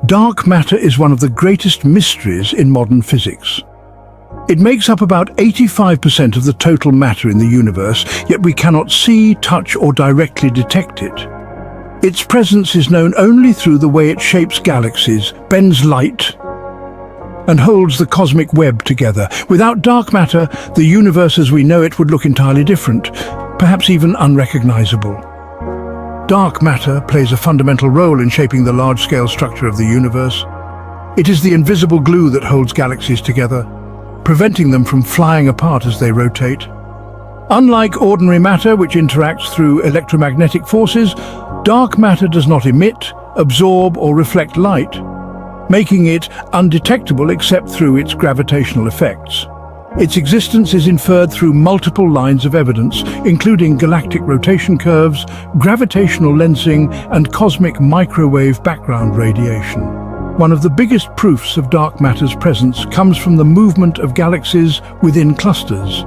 Dark matter is one of the greatest mysteries in modern physics. It makes up about 85% of the total matter in the universe, yet we cannot see, touch, or directly detect it. Its presence is known only through the way it shapes galaxies, bends light, and holds the cosmic web together. Without dark matter, the universe as we know it would look entirely different, perhaps even unrecognizable. Dark matter plays a fundamental role in shaping the large-scale structure of the universe. It is the invisible glue that holds galaxies together, preventing them from flying apart as they rotate. Unlike ordinary matter, which interacts through electromagnetic forces, dark matter does not emit, absorb, or reflect light, making it undetectable except through its gravitational effects. Its existence is inferred through multiple lines of evidence, including galactic rotation curves, gravitational lensing, and cosmic microwave background radiation. One of the biggest proofs of dark matter's presence comes from the movement of galaxies within clusters.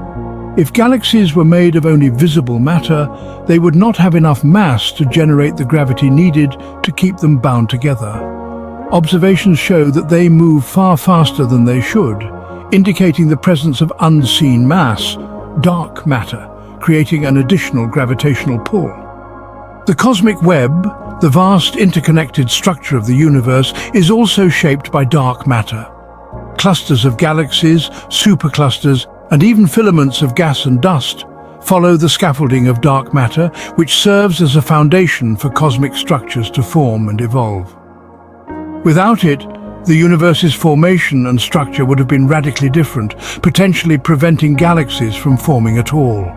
If galaxies were made of only visible matter, they would not have enough mass to generate the gravity needed to keep them bound together. Observations show that they move far faster than they should, indicating the presence of unseen mass, dark matter, creating an additional gravitational pull. The cosmic web, the vast interconnected structure of the universe, is also shaped by dark matter. Clusters of galaxies, superclusters, and even filaments of gas and dust follow the scaffolding of dark matter, which serves as a foundation for cosmic structures to form and evolve. Without it, the universe's formation and structure would have been radically different, potentially preventing galaxies from forming at all.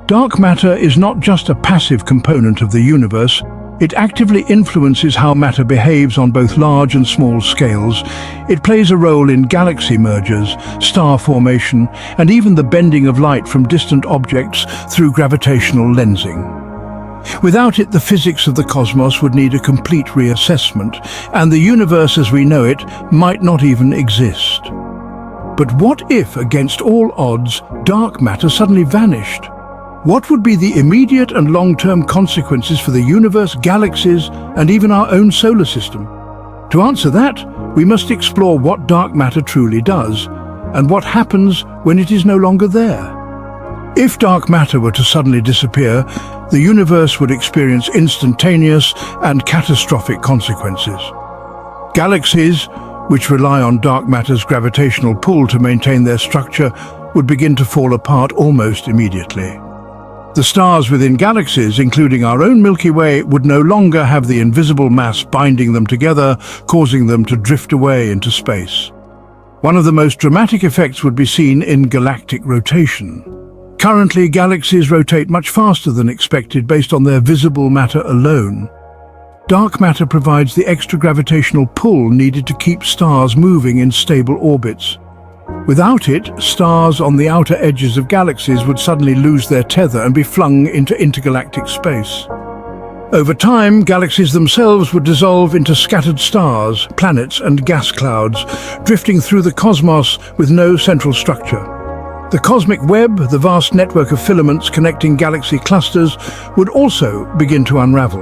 Dark matter is not just a passive component of the universe, it actively influences how matter behaves on both large and small scales. It plays a role in galaxy mergers, star formation, and even the bending of light from distant objects through gravitational lensing. Without it, the physics of the cosmos would need a complete reassessment, and the universe as we know it might not even exist. But what if, against all odds, dark matter suddenly vanished? What would be the immediate and long-term consequences for the universe, galaxies, and even our own solar system? To answer that, we must explore what dark matter truly does, and what happens when it is no longer there. If dark matter were to suddenly disappear, the universe would experience instantaneous and catastrophic consequences. Galaxies, which rely on dark matter's gravitational pull to maintain their structure, would begin to fall apart almost immediately. The stars within galaxies, including our own Milky Way, would no longer have the invisible mass binding them together, causing them to drift away into space. One of the most dramatic effects would be seen in galactic rotation. Currently, galaxies rotate much faster than expected based on their visible matter alone. Dark matter provides the extra gravitational pull needed to keep stars moving in stable orbits. Without it, stars on the outer edges of galaxies would suddenly lose their tether and be flung into intergalactic space. Over time, galaxies themselves would dissolve into scattered stars, planets, and gas clouds, drifting through the cosmos with no central structure. The cosmic web, the vast network of filaments connecting galaxy clusters, would also begin to unravel.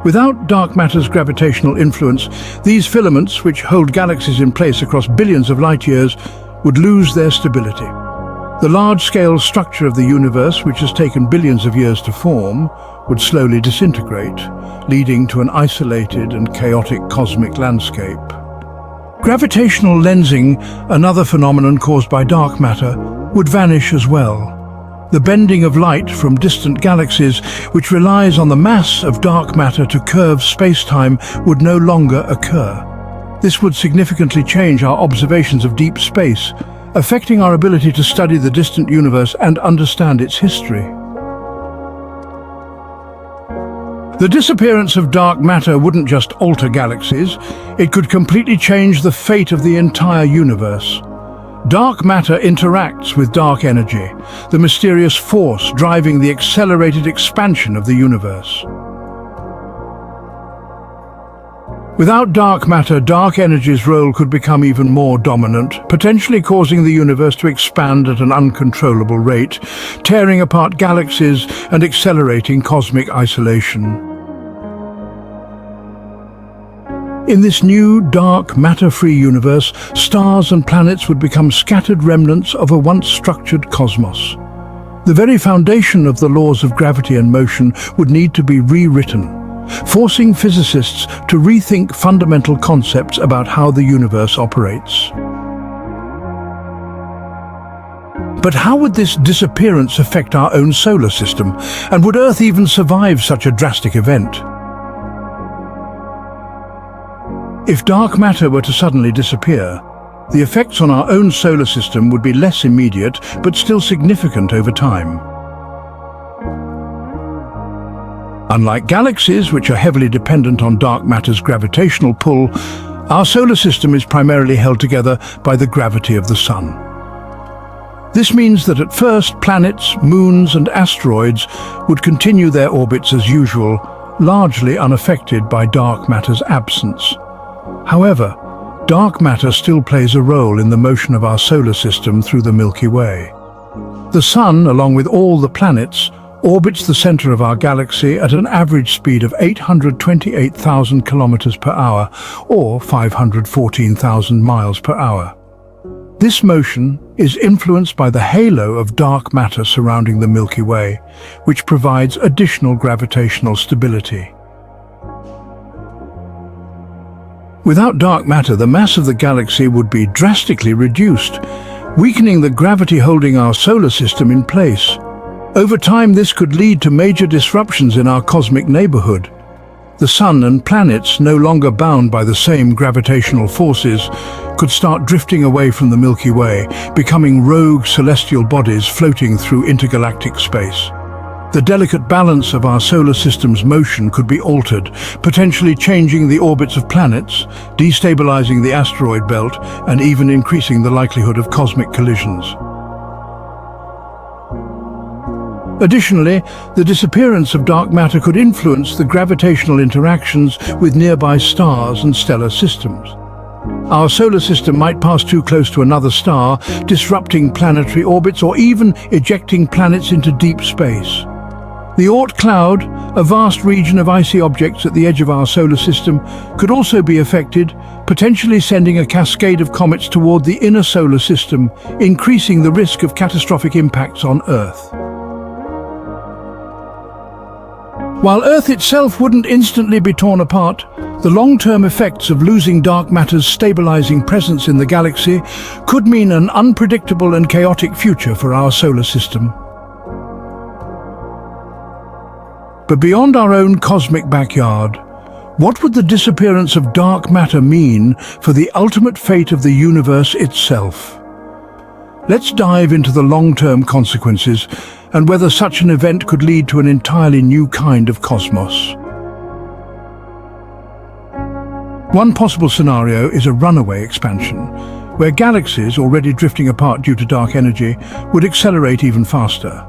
Without dark matter's gravitational influence, these filaments, which hold galaxies in place across billions of light years, would lose their stability. The large-scale structure of the universe, which has taken billions of years to form, would slowly disintegrate, leading to an isolated and chaotic cosmic landscape. Gravitational lensing, another phenomenon caused by dark matter, would vanish as well. The bending of light from distant galaxies, which relies on the mass of dark matter to curve space-time, would no longer occur. This would significantly change our observations of deep space, affecting our ability to study the distant universe and understand its history. The disappearance of dark matter wouldn't just alter galaxies, it could completely change the fate of the entire universe. Dark matter interacts with dark energy, the mysterious force driving the accelerated expansion of the universe. Without dark matter, dark energy's role could become even more dominant, potentially causing the universe to expand at an uncontrollable rate, tearing apart galaxies and accelerating cosmic isolation. In this new, dark, matter-free universe, stars and planets would become scattered remnants of a once structured cosmos. The very foundation of the laws of gravity and motion would need to be rewritten, forcing physicists to rethink fundamental concepts about how the universe operates. But how would this disappearance affect our own solar system, and would Earth even survive such a drastic event? If dark matter were to suddenly disappear, the effects on our own solar system would be less immediate, but still significant over time. Unlike galaxies, which are heavily dependent on dark matter's gravitational pull, our solar system is primarily held together by the gravity of the Sun. This means that at first, planets, moons, and asteroids would continue their orbits as usual, largely unaffected by dark matter's absence. However, dark matter still plays a role in the motion of our solar system through the Milky Way. The Sun, along with all the planets, orbits the center of our galaxy at an average speed of 828,000 kilometers per hour, or 514,000 miles per hour. This motion is influenced by the halo of dark matter surrounding the Milky Way, which provides additional gravitational stability. Without dark matter, the mass of the galaxy would be drastically reduced, weakening the gravity holding our solar system in place. Over time, this could lead to major disruptions in our cosmic neighborhood. The Sun and planets, no longer bound by the same gravitational forces, could start drifting away from the Milky Way, becoming rogue celestial bodies floating through intergalactic space. The delicate balance of our solar system's motion could be altered, potentially changing the orbits of planets, destabilizing the asteroid belt, and even increasing the likelihood of cosmic collisions. Additionally, the disappearance of dark matter could influence the gravitational interactions with nearby stars and stellar systems. Our solar system might pass too close to another star, disrupting planetary orbits or even ejecting planets into deep space. The Oort cloud, a vast region of icy objects at the edge of our solar system, could also be affected, potentially sending a cascade of comets toward the inner solar system, increasing the risk of catastrophic impacts on Earth. While Earth itself wouldn't instantly be torn apart, the long-term effects of losing dark matter's stabilizing presence in the galaxy could mean an unpredictable and chaotic future for our solar system. But beyond our own cosmic backyard, what would the disappearance of dark matter mean for the ultimate fate of the universe itself? Let's dive into the long-term consequences and whether such an event could lead to an entirely new kind of cosmos. One possible scenario is a runaway expansion, where galaxies already drifting apart due to dark energy would accelerate even faster.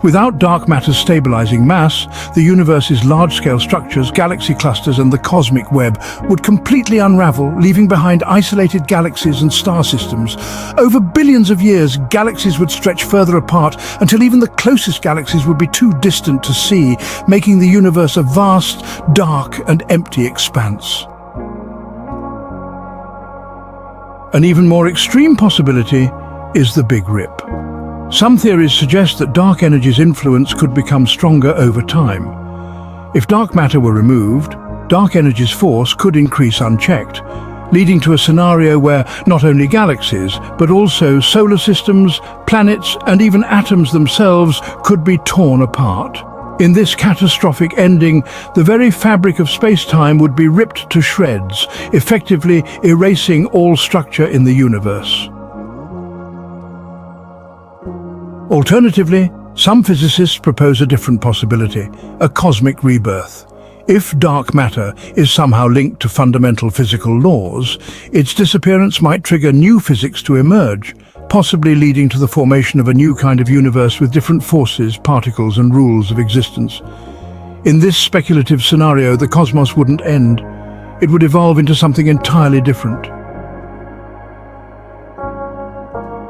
Without dark matter's stabilizing mass, the universe's large-scale structures, galaxy clusters, and the cosmic web would completely unravel, leaving behind isolated galaxies and star systems. Over billions of years, galaxies would stretch further apart until even the closest galaxies would be too distant to see, making the universe a vast, dark, and empty expanse. An even more extreme possibility is the Big Rip. Some theories suggest that dark energy's influence could become stronger over time. If dark matter were removed, dark energy's force could increase unchecked, leading to a scenario where not only galaxies, but also solar systems, planets, and even atoms themselves could be torn apart. In this catastrophic ending, the very fabric of space-time would be ripped to shreds, effectively erasing all structure in the universe. Alternatively, some physicists propose a different possibility, a cosmic rebirth. If dark matter is somehow linked to fundamental physical laws, its disappearance might trigger new physics to emerge, possibly leading to the formation of a new kind of universe with different forces, particles, and rules of existence. In this speculative scenario, the cosmos wouldn't end. It would evolve into something entirely different.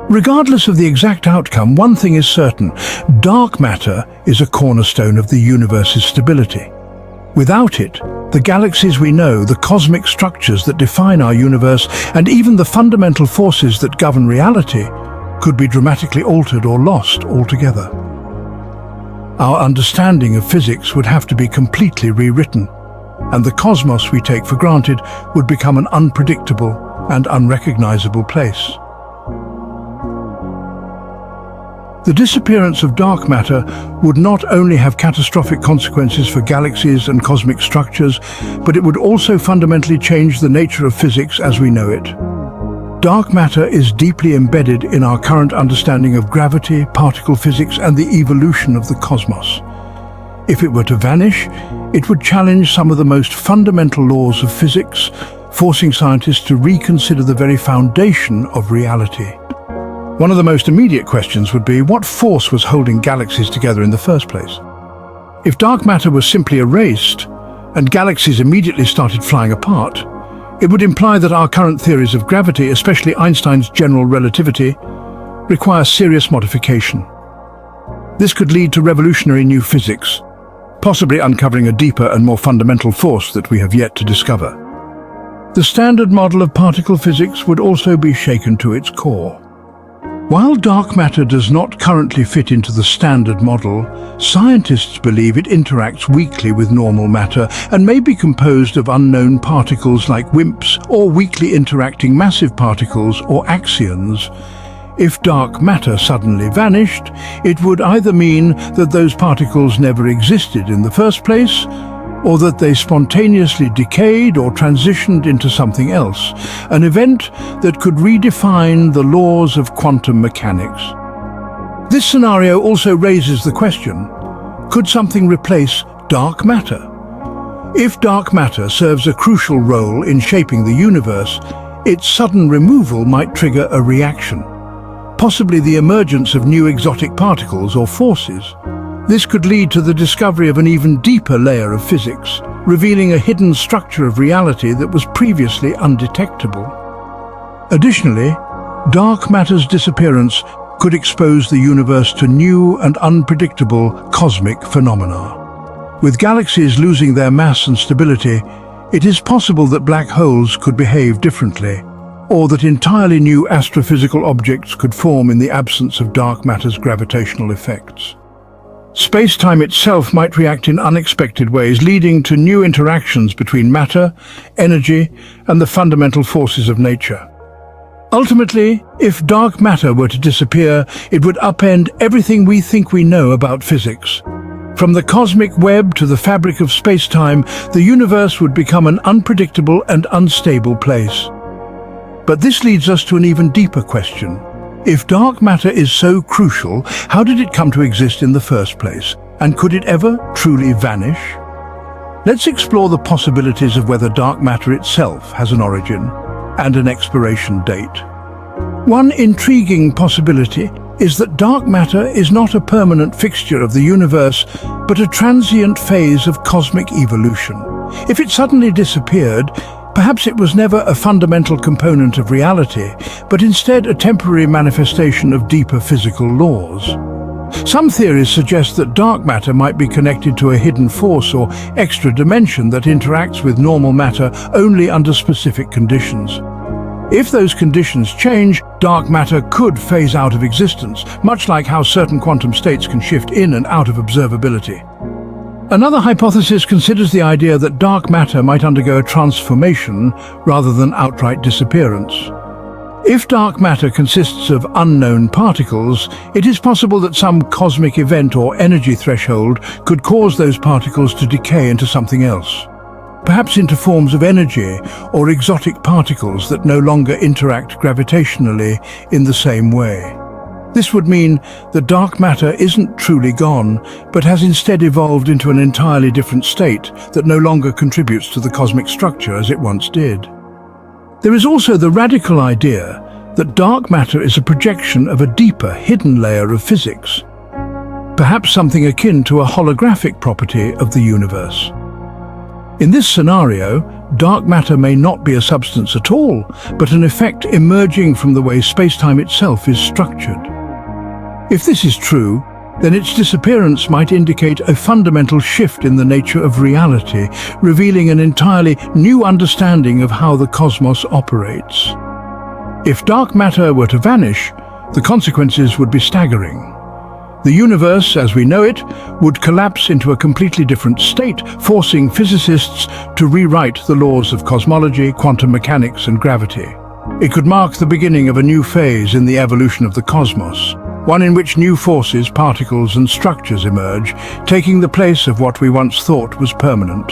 Regardless of the exact outcome, one thing is certain: dark matter is a cornerstone of the universe's stability. Without it, The galaxies we know, the cosmic structures that define our universe, and even the fundamental forces that govern reality could be dramatically altered or lost altogether. Our understanding of physics would have to be completely rewritten, and the cosmos we take for granted would become an unpredictable and unrecognizable place. The disappearance of dark matter would not only have catastrophic consequences for galaxies and cosmic structures, but it would also fundamentally change the nature of physics as we know it. Dark matter is deeply embedded in our current understanding of gravity, particle physics, and the evolution of the cosmos. If it were to vanish, it would challenge some of the most fundamental laws of physics, forcing scientists to reconsider the very foundation of reality. One of the most immediate questions would be, what force was holding galaxies together in the first place? If dark matter was simply erased, and galaxies immediately started flying apart, it would imply that our current theories of gravity, especially Einstein's general relativity, require serious modification. This could lead to revolutionary new physics, possibly uncovering a deeper and more fundamental force that we have yet to discover. The standard model of particle physics would also be shaken to its core. While dark matter does not currently fit into the standard model, scientists believe it interacts weakly with normal matter and may be composed of unknown particles like WIMPs or weakly interacting massive particles or axions. If dark matter suddenly vanished, it would either mean that those particles never existed in the first place, or that they spontaneously decayed or transitioned into something else, an event that could redefine the laws of quantum mechanics. This scenario also raises the question, could something replace dark matter? If dark matter serves a crucial role in shaping the universe, its sudden removal might trigger a reaction, possibly the emergence of new exotic particles or forces. This could lead to the discovery of an even deeper layer of physics, revealing a hidden structure of reality that was previously undetectable. Additionally, dark matter's disappearance could expose the universe to new and unpredictable cosmic phenomena. With galaxies losing their mass and stability, it is possible that black holes could behave differently, or that entirely new astrophysical objects could form in the absence of dark matter's gravitational effects. Space-time itself might react in unexpected ways, leading to new interactions between matter, energy, and the fundamental forces of nature. Ultimately, if dark matter were to disappear, it would upend everything we think we know about physics. From the cosmic web to the fabric of space-time, the universe would become an unpredictable and unstable place. But this leads us to an even deeper question. If dark matter is so crucial, how did it come to exist in the first place? And could it ever truly vanish? Let's explore the possibilities of whether dark matter itself has an origin and an expiration date. One intriguing possibility is that dark matter is not a permanent fixture of the universe, but a transient phase of cosmic evolution. If it suddenly disappeared, perhaps it was never a fundamental component of reality, but instead a temporary manifestation of deeper physical laws. Some theories suggest that dark matter might be connected to a hidden force or extra dimension that interacts with normal matter only under specific conditions. If those conditions change, dark matter could phase out of existence, much like how certain quantum states can shift in and out of observability. Another hypothesis considers the idea that dark matter might undergo a transformation rather than outright disappearance. If dark matter consists of unknown particles, it is possible that some cosmic event or energy threshold could cause those particles to decay into something else, perhaps into forms of energy or exotic particles that no longer interact gravitationally in the same way. This would mean that dark matter isn't truly gone, but has instead evolved into an entirely different state that no longer contributes to the cosmic structure as it once did. There is also the radical idea that dark matter is a projection of a deeper, hidden layer of physics, perhaps something akin to a holographic property of the universe. In this scenario, dark matter may not be a substance at all, but an effect emerging from the way space-time itself is structured. If this is true, then its disappearance might indicate a fundamental shift in the nature of reality, revealing an entirely new understanding of how the cosmos operates. If dark matter were to vanish, the consequences would be staggering. The universe, as we know it, would collapse into a completely different state, forcing physicists to rewrite the laws of cosmology, quantum mechanics, and gravity. It could mark the beginning of a new phase in the evolution of the cosmos, one in which new forces, particles, and structures emerge, taking the place of what we once thought was permanent.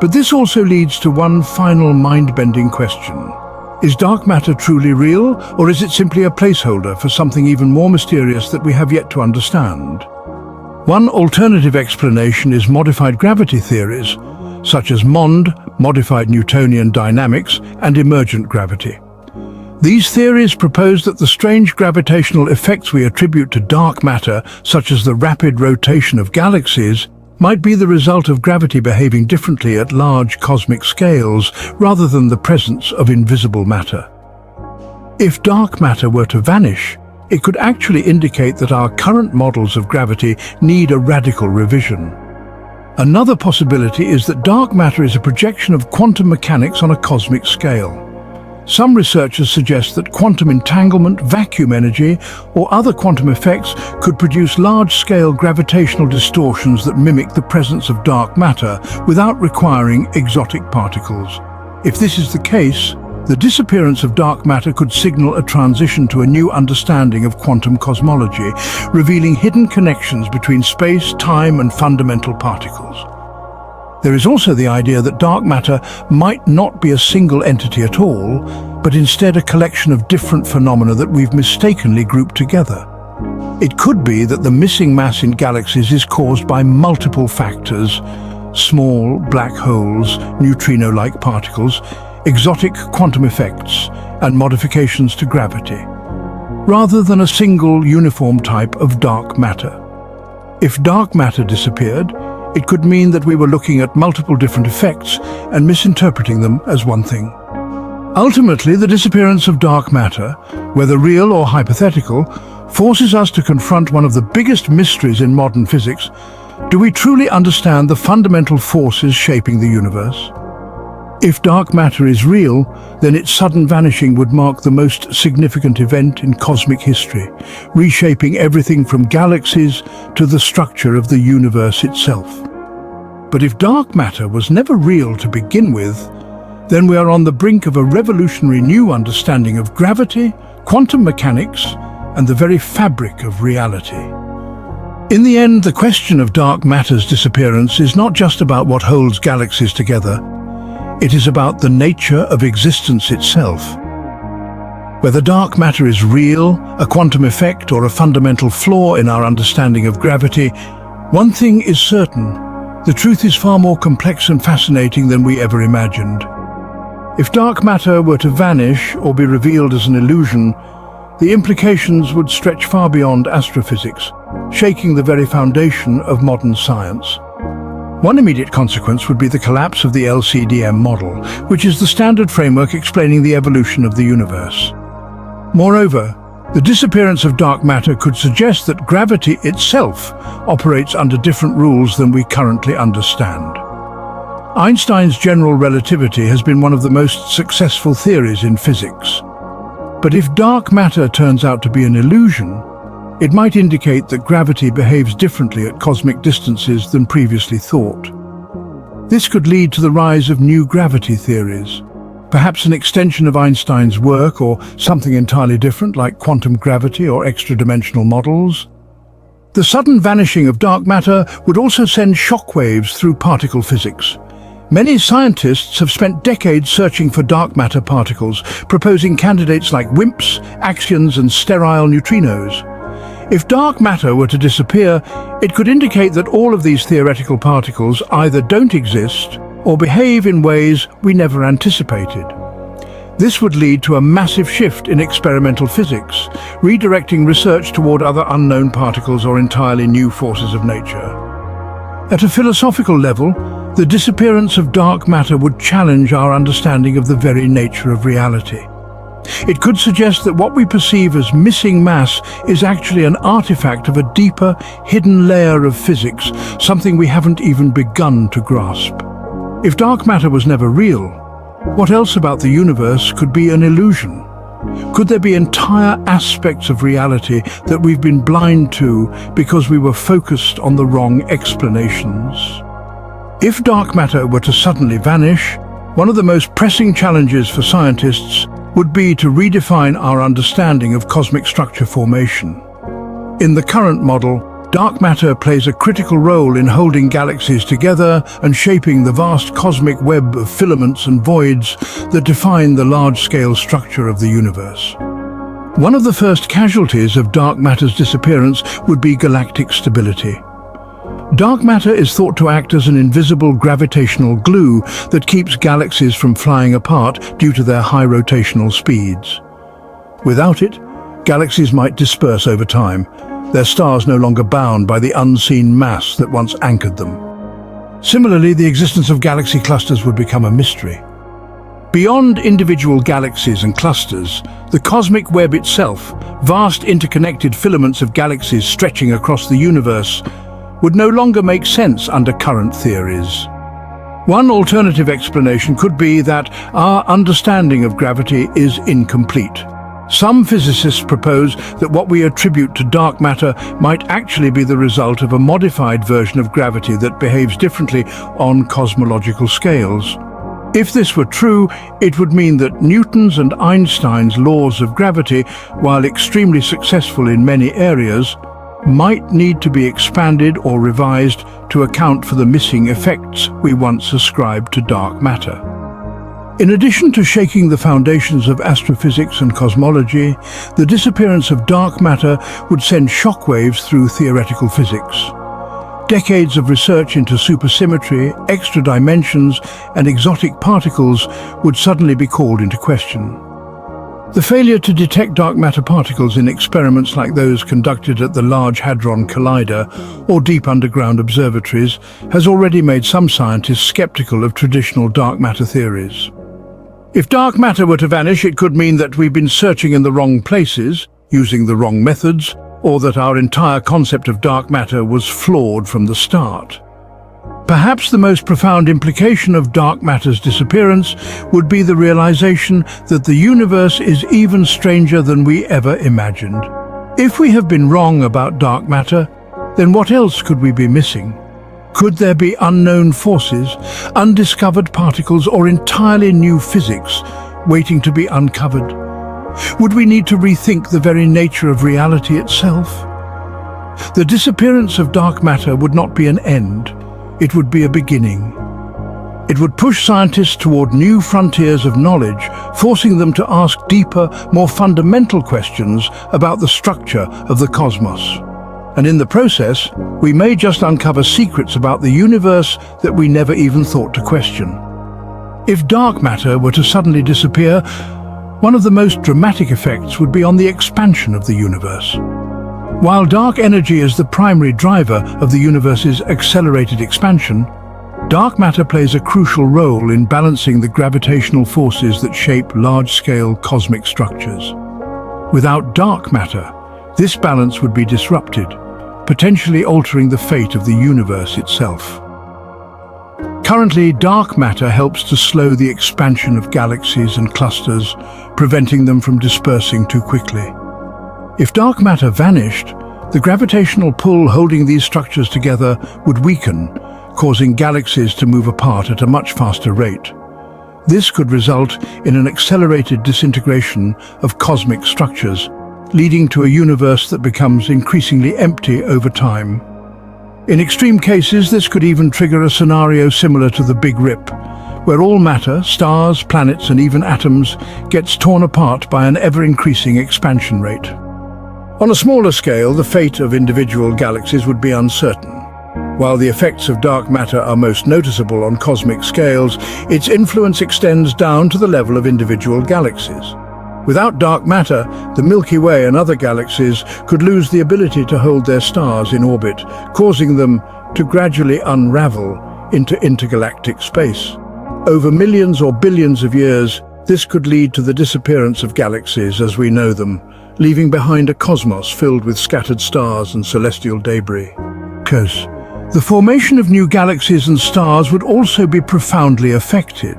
But this also leads to one final mind-bending question. Is dark matter truly real, or is it simply a placeholder for something even more mysterious that we have yet to understand? One alternative explanation is modified gravity theories, such as MOND, modified Newtonian dynamics, and emergent gravity. These theories propose that the strange gravitational effects we attribute to dark matter, such as the rapid rotation of galaxies, might be the result of gravity behaving differently at large cosmic scales rather than the presence of invisible matter. If dark matter were to vanish, it could actually indicate that our current models of gravity need a radical revision. Another possibility is that dark matter is a projection of quantum mechanics on a cosmic scale. Some researchers suggest that quantum entanglement, vacuum energy, or other quantum effects could produce large-scale gravitational distortions that mimic the presence of dark matter without requiring exotic particles. If this is the case, the disappearance of dark matter could signal a transition to a new understanding of quantum cosmology, revealing hidden connections between space, time, and fundamental particles. There is also the idea that dark matter might not be a single entity at all, but instead a collection of different phenomena that we've mistakenly grouped together. It could be that the missing mass in galaxies is caused by multiple factors: small black holes, neutrino-like particles, exotic quantum effects, and modifications to gravity, rather than a single uniform type of dark matter. If dark matter disappeared, it could mean that we were looking at multiple different effects and misinterpreting them as one thing. Ultimately, the disappearance of dark matter, whether real or hypothetical, forces us to confront one of the biggest mysteries in modern physics. Do we truly understand the fundamental forces shaping the universe? If dark matter is real, then its sudden vanishing would mark the most significant event in cosmic history, reshaping everything from galaxies to the structure of the universe itself. But if dark matter was never real to begin with, then we are on the brink of a revolutionary new understanding of gravity, quantum mechanics, and the very fabric of reality. In the end, the question of dark matter's disappearance is not just about what holds galaxies together. It is about the nature of existence itself. Whether dark matter is real, a quantum effect, or a fundamental flaw in our understanding of gravity, one thing is certain: the truth is far more complex and fascinating than we ever imagined. If dark matter were to vanish or be revealed as an illusion, the implications would stretch far beyond astrophysics, shaking the very foundation of modern science. One immediate consequence would be the collapse of the LCDM model, which is the standard framework explaining the evolution of the universe. Moreover, the disappearance of dark matter could suggest that gravity itself operates under different rules than we currently understand. Einstein's general relativity has been one of the most successful theories in physics. But if dark matter turns out to be an illusion, it might indicate that gravity behaves differently at cosmic distances than previously thought. This could lead to the rise of new gravity theories, perhaps an extension of Einstein's work, or something entirely different like quantum gravity or extra-dimensional models. The sudden vanishing of dark matter would also send shockwaves through particle physics. Many scientists have spent decades searching for dark matter particles, proposing candidates like WIMPs, axions, and sterile neutrinos. If dark matter were to disappear, it could indicate that all of these theoretical particles either don't exist or behave in ways we never anticipated. This would lead to a massive shift in experimental physics, redirecting research toward other unknown particles or entirely new forces of nature. At a philosophical level, the disappearance of dark matter would challenge our understanding of the very nature of reality. It could suggest that what we perceive as missing mass is actually an artifact of a deeper, hidden layer of physics, something we haven't even begun to grasp. If dark matter was never real, what else about the universe could be an illusion? Could there be entire aspects of reality that we've been blind to because we were focused on the wrong explanations? If dark matter were to suddenly vanish, one of the most pressing challenges for scientists would be to redefine our understanding of cosmic structure formation. In the current model, dark matter plays a critical role in holding galaxies together and shaping the vast cosmic web of filaments and voids that define the large-scale structure of the universe. One of the first casualties of dark matter's disappearance would be galactic stability. Dark matter is thought to act as an invisible gravitational glue that keeps galaxies from flying apart due to their high rotational speeds. Without it, galaxies might disperse over time, their stars no longer bound by the unseen mass that once anchored them. Similarly, the existence of galaxy clusters would become a mystery. Beyond individual galaxies and clusters, the cosmic web itself, vast interconnected filaments of galaxies stretching across the universe, would no longer make sense under current theories. One alternative explanation could be that our understanding of gravity is incomplete. Some physicists propose that what we attribute to dark matter might actually be the result of a modified version of gravity that behaves differently on cosmological scales. If this were true, it would mean that Newton's and Einstein's laws of gravity, while extremely successful in many areas, might need to be expanded or revised to account for the missing effects we once ascribed to dark matter. In addition to shaking the foundations of astrophysics and cosmology, the disappearance of dark matter would send shockwaves through theoretical physics. Decades of research into supersymmetry, extra dimensions, and exotic particles would suddenly be called into question. The failure to detect dark matter particles in experiments like those conducted at the Large Hadron Collider or deep underground observatories has already made some scientists skeptical of traditional dark matter theories. If dark matter were to vanish, it could mean that we've been searching in the wrong places, using the wrong methods, or that our entire concept of dark matter was flawed from the start. Perhaps the most profound implication of dark matter's disappearance would be the realization that the universe is even stranger than we ever imagined. If we have been wrong about dark matter, then what else could we be missing? Could there be unknown forces, undiscovered particles, or entirely new physics waiting to be uncovered? Would we need to rethink the very nature of reality itself? The disappearance of dark matter would not be an end. It would be a beginning. It would push scientists toward new frontiers of knowledge, forcing them to ask deeper, more fundamental questions about the structure of the cosmos. And in the process, we may just uncover secrets about the universe that we never even thought to question. If dark matter were to suddenly disappear, one of the most dramatic effects would be on the expansion of the universe. While dark energy is the primary driver of the universe's accelerated expansion, dark matter plays a crucial role in balancing the gravitational forces that shape large-scale cosmic structures. Without dark matter, this balance would be disrupted, potentially altering the fate of the universe itself. Currently, dark matter helps to slow the expansion of galaxies and clusters, preventing them from dispersing too quickly. If dark matter vanished, the gravitational pull holding these structures together would weaken, causing galaxies to move apart at a much faster rate. This could result in an accelerated disintegration of cosmic structures, leading to a universe that becomes increasingly empty over time. In extreme cases, this could even trigger a scenario similar to the Big Rip, where all matter, stars, planets, and even atoms gets torn apart by an ever-increasing expansion rate. On a smaller scale, the fate of individual galaxies would be uncertain. While the effects of dark matter are most noticeable on cosmic scales, its influence extends down to the level of individual galaxies. Without dark matter, the Milky Way and other galaxies could lose the ability to hold their stars in orbit, causing them to gradually unravel into intergalactic space. Over millions or billions of years, This could lead to the disappearance of galaxies as we know them, leaving behind a cosmos filled with scattered stars and celestial debris. The formation of new galaxies and stars would also be profoundly affected.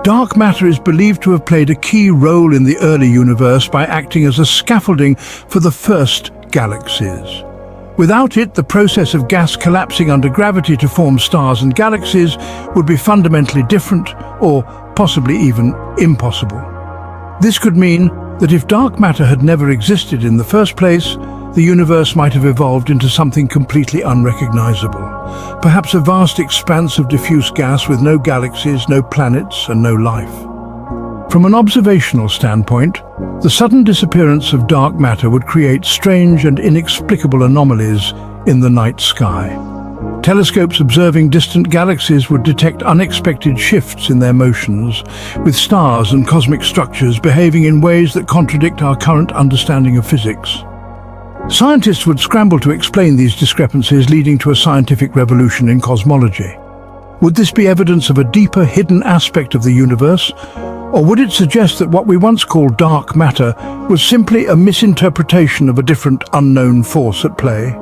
Dark matter is believed to have played a key role in the early universe by acting as a scaffolding for the first galaxies. Without it, the process of gas collapsing under gravity to form stars and galaxies would be fundamentally different, or possibly even impossible. This could mean that if dark matter had never existed in the first place, the universe might have evolved into something completely unrecognizable. Perhaps a vast expanse of diffuse gas with no galaxies, no planets, and no life. From an observational standpoint, the sudden disappearance of dark matter would create strange and inexplicable anomalies in the night sky. Telescopes observing distant galaxies would detect unexpected shifts in their motions, with stars and cosmic structures behaving in ways that contradict our current understanding of physics. Scientists would scramble to explain these discrepancies, leading to a scientific revolution in cosmology. Would this be evidence of a deeper, hidden aspect of the universe? Or would it suggest that what we once called dark matter was simply a misinterpretation of a different, unknown force at play?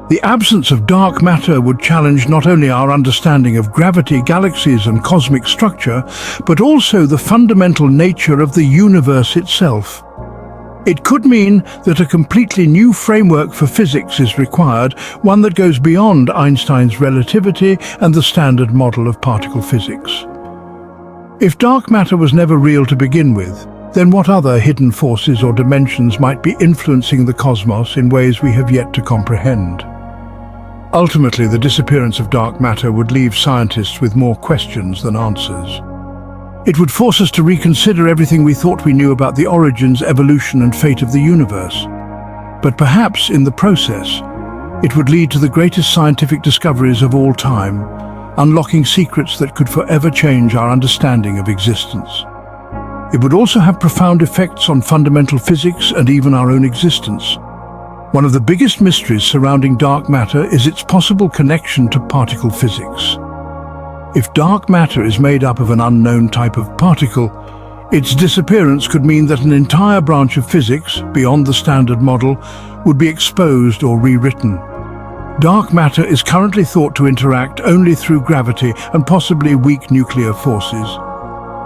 The absence of dark matter would challenge not only our understanding of gravity, galaxies, and cosmic structure, but also the fundamental nature of the universe itself. It could mean that a completely new framework for physics is required, one that goes beyond Einstein's relativity and the standard model of particle physics. If dark matter was never real to begin with, then what other hidden forces or dimensions might be influencing the cosmos in ways we have yet to comprehend? Ultimately, the disappearance of dark matter would leave scientists with more questions than answers. It would force us to reconsider everything we thought we knew about the origins, evolution, and fate of the universe. But perhaps, in the process, it would lead to the greatest scientific discoveries of all time, unlocking secrets that could forever change our understanding of existence. It would also have profound effects on fundamental physics and even our own existence. One of the biggest mysteries surrounding dark matter is its possible connection to particle physics. If dark matter is made up of an unknown type of particle, its disappearance could mean that an entire branch of physics, beyond the standard model, would be exposed or rewritten. Dark matter is currently thought to interact only through gravity and possibly weak nuclear forces.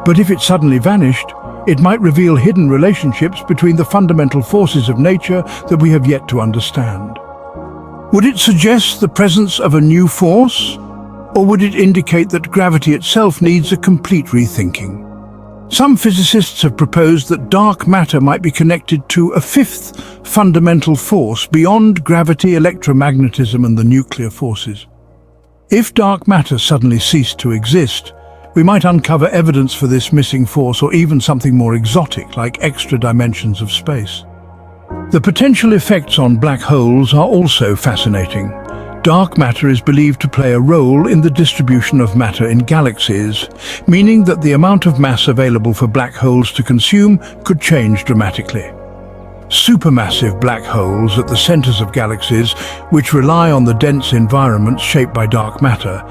But if it suddenly vanished, it might reveal hidden relationships between the fundamental forces of nature that we have yet to understand. Would it suggest the presence of a new force? Or would it indicate that gravity itself needs a complete rethinking? Some physicists have proposed that dark matter might be connected to a fifth fundamental force beyond gravity, electromagnetism, and the nuclear forces. If dark matter suddenly ceased to exist, we might uncover evidence for this missing force, or even something more exotic like extra dimensions of space. The potential effects on black holes are also fascinating. Dark matter is believed to play a role in the distribution of matter in galaxies, meaning that the amount of mass available for black holes to consume could change dramatically. Supermassive black holes at the centers of galaxies, which rely on the dense environments shaped by dark matter,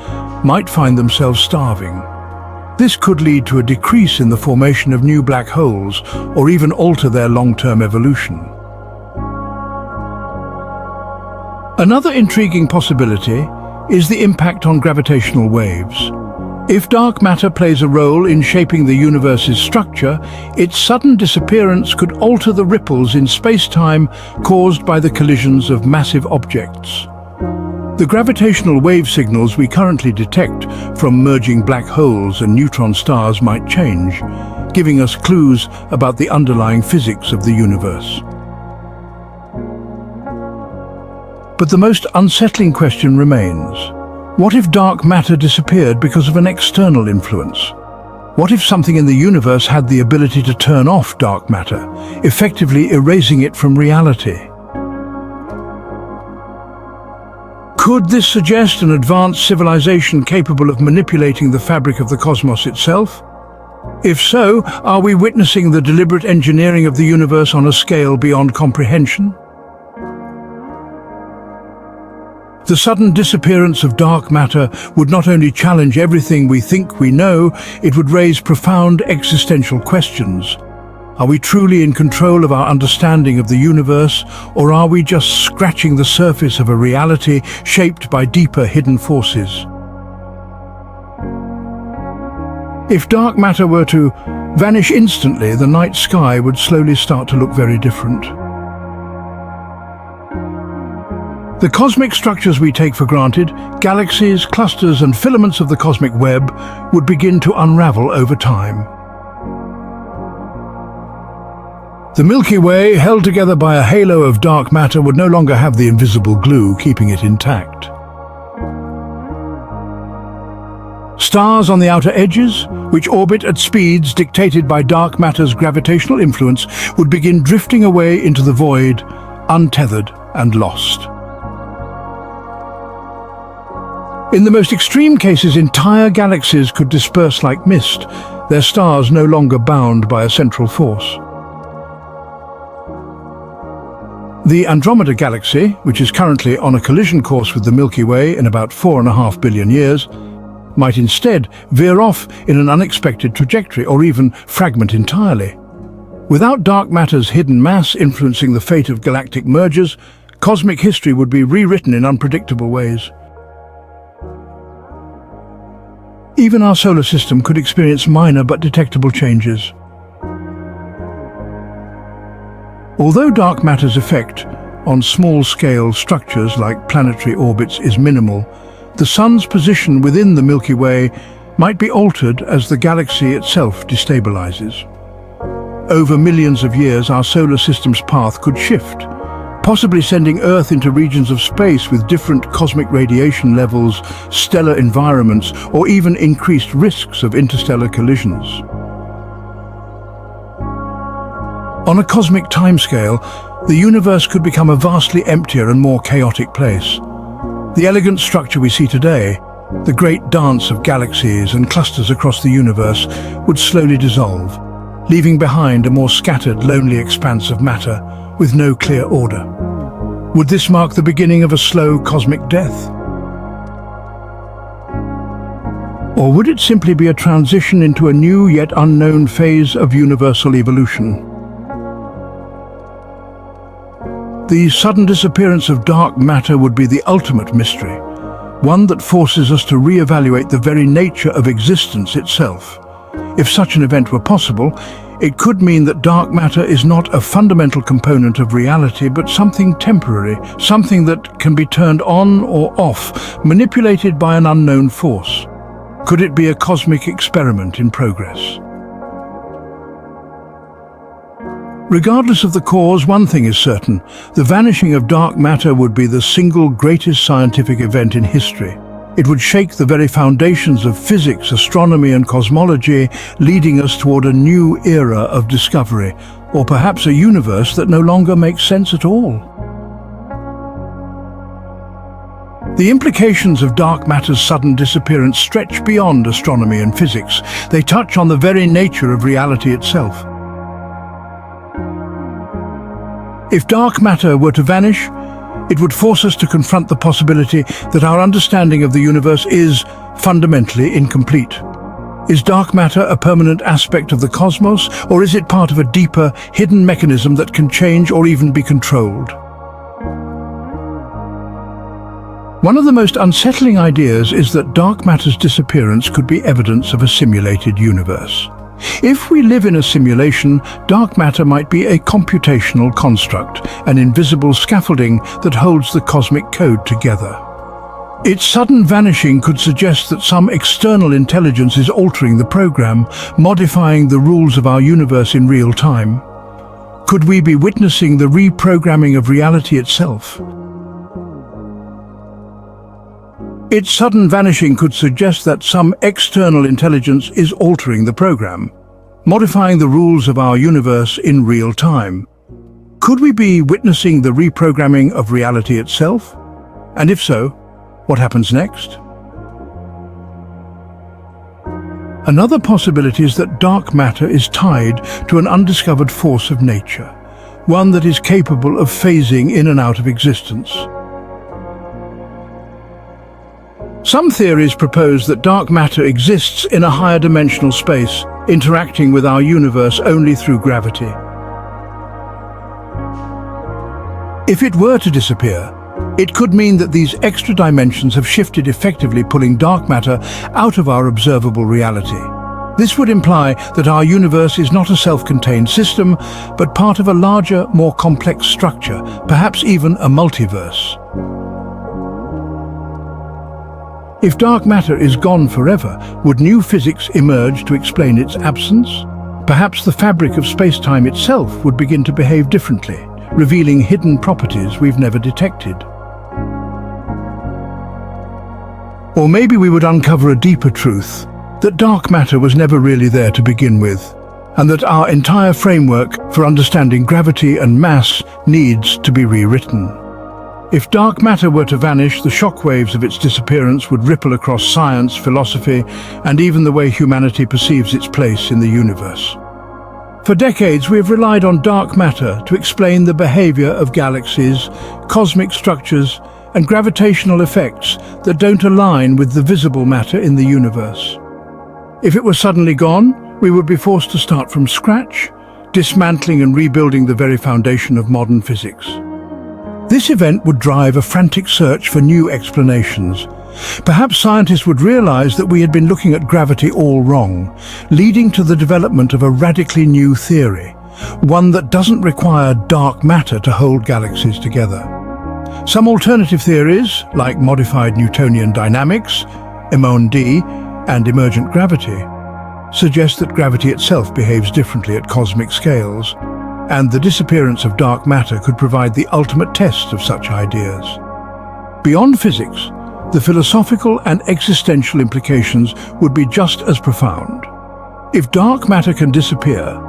might find themselves starving. This could lead to a decrease in the formation of new black holes, or even alter their long-term evolution. Another intriguing possibility is the impact on gravitational waves. If dark matter plays a role in shaping the universe's structure, its sudden disappearance could alter the ripples in space-time caused by the collisions of massive objects. The gravitational wave signals we currently detect from merging black holes and neutron stars might change, giving us clues about the underlying physics of the universe. But the most unsettling question remains. What if dark matter disappeared because of an external influence? What if something in the universe had the ability to turn off dark matter, effectively erasing it from reality? Could this suggest an advanced civilization capable of manipulating the fabric of the cosmos itself? If so, are we witnessing the deliberate engineering of the universe on a scale beyond comprehension? The sudden disappearance of dark matter would not only challenge everything we think we know, it would raise profound existential questions. Are we truly in control of our understanding of the universe, or are we just scratching the surface of a reality shaped by deeper hidden forces? If dark matter were to vanish instantly, the night sky would slowly start to look very different. The cosmic structures we take for granted, galaxies, clusters and filaments of the cosmic web, would begin to unravel over time. The Milky Way, held together by a halo of dark matter, would no longer have the invisible glue keeping it intact. Stars on the outer edges, which orbit at speeds dictated by dark matter's gravitational influence, would begin drifting away into the void, untethered and lost. In the most extreme cases, entire galaxies could disperse like mist, their stars no longer bound by a central force. The Andromeda Galaxy, which is currently on a collision course with the Milky Way in about 4.5 billion years, might instead veer off in an unexpected trajectory or even fragment entirely. Without dark matter's hidden mass influencing the fate of galactic mergers, cosmic history would be rewritten in unpredictable ways. Even our solar system could experience minor but detectable changes. Although dark matter's effect on small-scale structures like planetary orbits is minimal, the Sun's position within the Milky Way might be altered as the galaxy itself destabilizes. Over millions of years, our solar system's path could shift, possibly sending Earth into regions of space with different cosmic radiation levels, stellar environments, or even increased risks of interstellar collisions. On a cosmic timescale, the universe could become a vastly emptier and more chaotic place. The elegant structure we see today, the great dance of galaxies and clusters across the universe, would slowly dissolve, leaving behind a more scattered, lonely expanse of matter with no clear order. Would this mark the beginning of a slow cosmic death? Or would it simply be a transition into a new yet unknown phase of universal evolution? The sudden disappearance of dark matter would be the ultimate mystery, one that forces us to re-evaluate the very nature of existence itself. If such an event were possible, it could mean that dark matter is not a fundamental component of reality, but something temporary, something that can be turned on or off, manipulated by an unknown force. Could it be a cosmic experiment in progress? Regardless of the cause, one thing is certain: the vanishing of dark matter would be the single greatest scientific event in history. It would shake the very foundations of physics, astronomy and cosmology, leading us toward a new era of discovery, or perhaps a universe that no longer makes sense at all. The implications of dark matter's sudden disappearance stretch beyond astronomy and physics. They touch on the very nature of reality itself. If dark matter were to vanish, it would force us to confront the possibility that our understanding of the universe is fundamentally incomplete. Is dark matter a permanent aspect of the cosmos, or is it part of a deeper, hidden mechanism that can change or even be controlled? One of the most unsettling ideas is that dark matter's disappearance could be evidence of a simulated universe. If we live in a simulation, dark matter might be a computational construct, an invisible scaffolding that holds the cosmic code together. Its sudden vanishing could suggest that some external intelligence is altering the program, modifying the rules of our universe in real time. Could we be witnessing the reprogramming of reality itself? Its sudden vanishing could suggest that some external intelligence is altering the program, modifying the rules of our universe in real time. Could we be witnessing the reprogramming of reality itself? And if so, what happens next? Another possibility is that dark matter is tied to an undiscovered force of nature, one that is capable of phasing in and out of existence. Some theories propose that dark matter exists in a higher dimensional space, interacting with our universe only through gravity. If it were to disappear, it could mean that these extra dimensions have shifted, effectively pulling dark matter out of our observable reality. This would imply that our universe is not a self-contained system, but part of a larger, more complex structure, perhaps even a multiverse. If dark matter is gone forever, would new physics emerge to explain its absence? Perhaps the fabric of space-time itself would begin to behave differently, revealing hidden properties we've never detected. Or maybe we would uncover a deeper truth, that dark matter was never really there to begin with, and that our entire framework for understanding gravity and mass needs to be rewritten. If dark matter were to vanish, the shockwaves of its disappearance would ripple across science, philosophy, and even the way humanity perceives its place in the universe. For decades, we have relied on dark matter to explain the behavior of galaxies, cosmic structures, and gravitational effects that don't align with the visible matter in the universe. If it were suddenly gone, we would be forced to start from scratch, dismantling and rebuilding the very foundation of modern physics. This event would drive a frantic search for new explanations. Perhaps scientists would realize that we had been looking at gravity all wrong, leading to the development of a radically new theory, one that doesn't require dark matter to hold galaxies together. Some alternative theories, like modified Newtonian dynamics, MOND, and emergent gravity, suggest that gravity itself behaves differently at cosmic scales, and the disappearance of dark matter could provide the ultimate test of such ideas. Beyond physics, the philosophical and existential implications would be just as profound. If dark matter can disappear,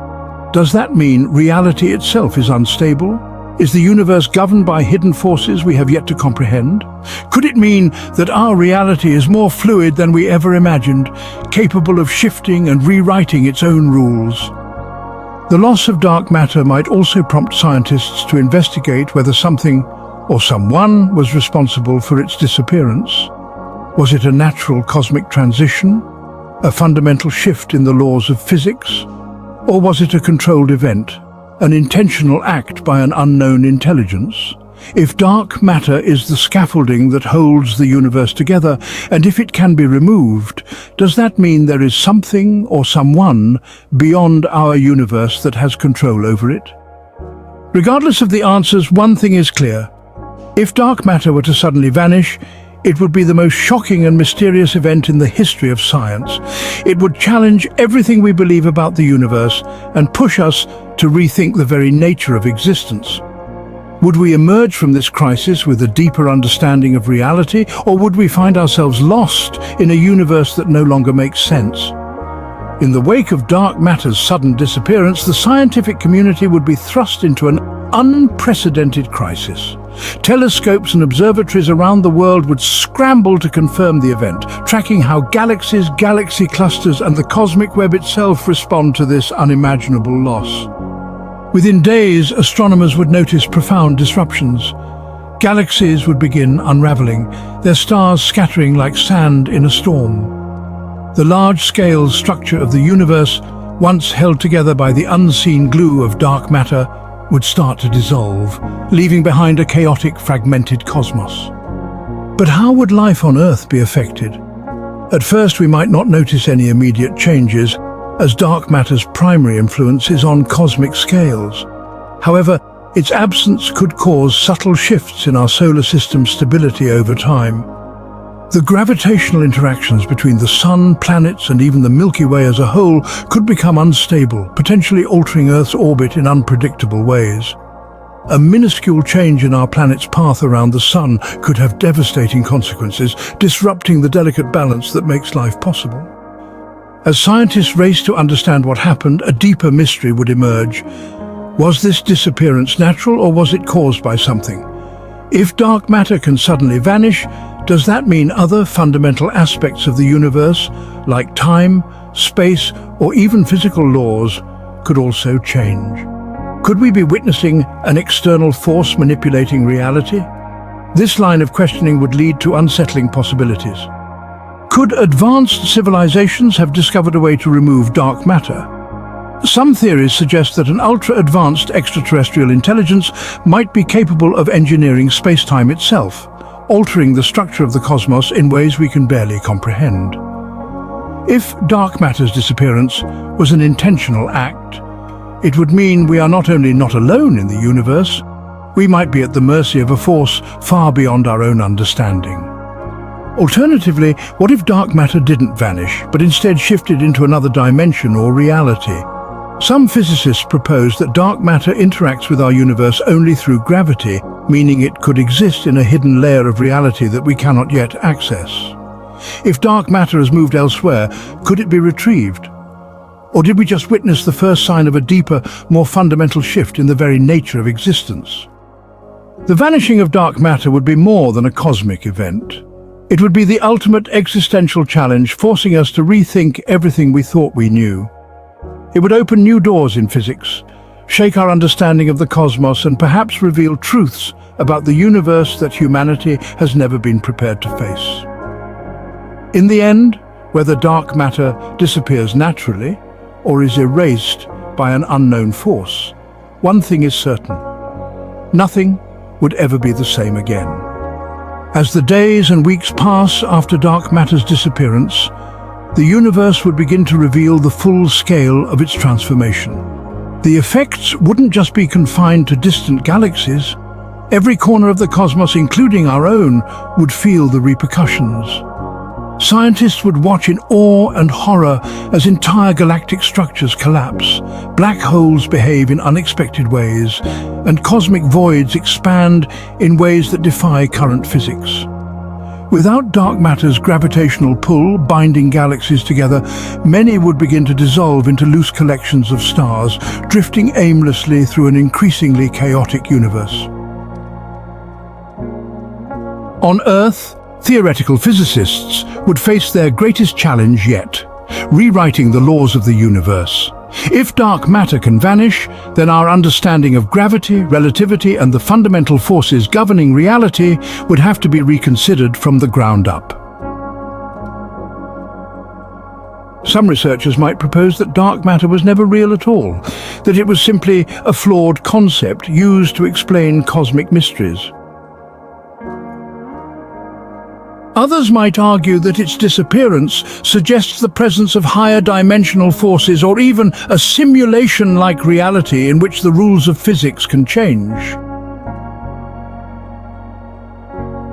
does that mean reality itself is unstable? Is the universe governed by hidden forces we have yet to comprehend? Could it mean that our reality is more fluid than we ever imagined, capable of shifting and rewriting its own rules? The loss of dark matter might also prompt scientists to investigate whether something or someone was responsible for its disappearance. Was it a natural cosmic transition, a fundamental shift in the laws of physics, or was it a controlled event, an intentional act by an unknown intelligence? If dark matter is the scaffolding that holds the universe together, and if it can be removed, does that mean there is something or someone beyond our universe that has control over it? Regardless of the answers, one thing is clear. If dark matter were to suddenly vanish, it would be the most shocking and mysterious event in the history of science. It would challenge everything we believe about the universe and push us to rethink the very nature of existence. Would we emerge from this crisis with a deeper understanding of reality, or would we find ourselves lost in a universe that no longer makes sense? In the wake of dark matter's sudden disappearance, the scientific community would be thrust into an unprecedented crisis. Telescopes and observatories around the world would scramble to confirm the event, tracking how galaxies, galaxy clusters, and the cosmic web itself respond to this unimaginable loss. Within days, astronomers would notice profound disruptions. Galaxies would begin unraveling, their stars scattering like sand in a storm. The large-scale structure of the universe, once held together by the unseen glue of dark matter, would start to dissolve, leaving behind a chaotic, fragmented cosmos. But how would life on Earth be affected? At first, we might not notice any immediate changes, as dark matter's primary influence is on cosmic scales. However, its absence could cause subtle shifts in our solar system's stability over time. The gravitational interactions between the Sun, planets, and even the Milky Way as a whole could become unstable, potentially altering Earth's orbit in unpredictable ways. A minuscule change in our planet's path around the Sun could have devastating consequences, disrupting the delicate balance that makes life possible. As scientists race to understand what happened, a deeper mystery would emerge. Was this disappearance natural, or was it caused by something? If dark matter can suddenly vanish, does that mean other fundamental aspects of the universe, like time, space, or even physical laws, could also change? Could we be witnessing an external force manipulating reality? This line of questioning would lead to unsettling possibilities. Could advanced civilizations have discovered a way to remove dark matter? Some theories suggest that an ultra-advanced extraterrestrial intelligence might be capable of engineering space-time itself, altering the structure of the cosmos in ways we can barely comprehend. If dark matter's disappearance was an intentional act, it would mean we are not only not alone in the universe, we might be at the mercy of a force far beyond our own understanding. Alternatively, what if dark matter didn't vanish, but instead shifted into another dimension or reality? Some physicists propose that dark matter interacts with our universe only through gravity, meaning it could exist in a hidden layer of reality that we cannot yet access. If dark matter has moved elsewhere, could it be retrieved? Or did we just witness the first sign of a deeper, more fundamental shift in the very nature of existence? The vanishing of dark matter would be more than a cosmic event. It would be the ultimate existential challenge, forcing us to rethink everything we thought we knew. It would open new doors in physics, shake our understanding of the cosmos, and perhaps reveal truths about the universe that humanity has never been prepared to face. In the end, whether dark matter disappears naturally or is erased by an unknown force, one thing is certain: nothing would ever be the same again. As the days and weeks pass after dark matter's disappearance, the universe would begin to reveal the full scale of its transformation. The effects wouldn't just be confined to distant galaxies. Every corner of the cosmos, including our own, would feel the repercussions. Scientists would watch in awe and horror as entire galactic structures collapse, black holes behave in unexpected ways, and cosmic voids expand in ways that defy current physics. Without dark matter's gravitational pull binding galaxies together, many would begin to dissolve into loose collections of stars, drifting aimlessly through an increasingly chaotic universe. On Earth, theoretical physicists would face their greatest challenge yet: rewriting the laws of the universe. If dark matter can vanish, then our understanding of gravity, relativity, and the fundamental forces governing reality would have to be reconsidered from the ground up. Some researchers might propose that dark matter was never real at all, that it was simply a flawed concept used to explain cosmic mysteries. Others might argue that its disappearance suggests the presence of higher dimensional forces, or even a simulation-like reality in which the rules of physics can change.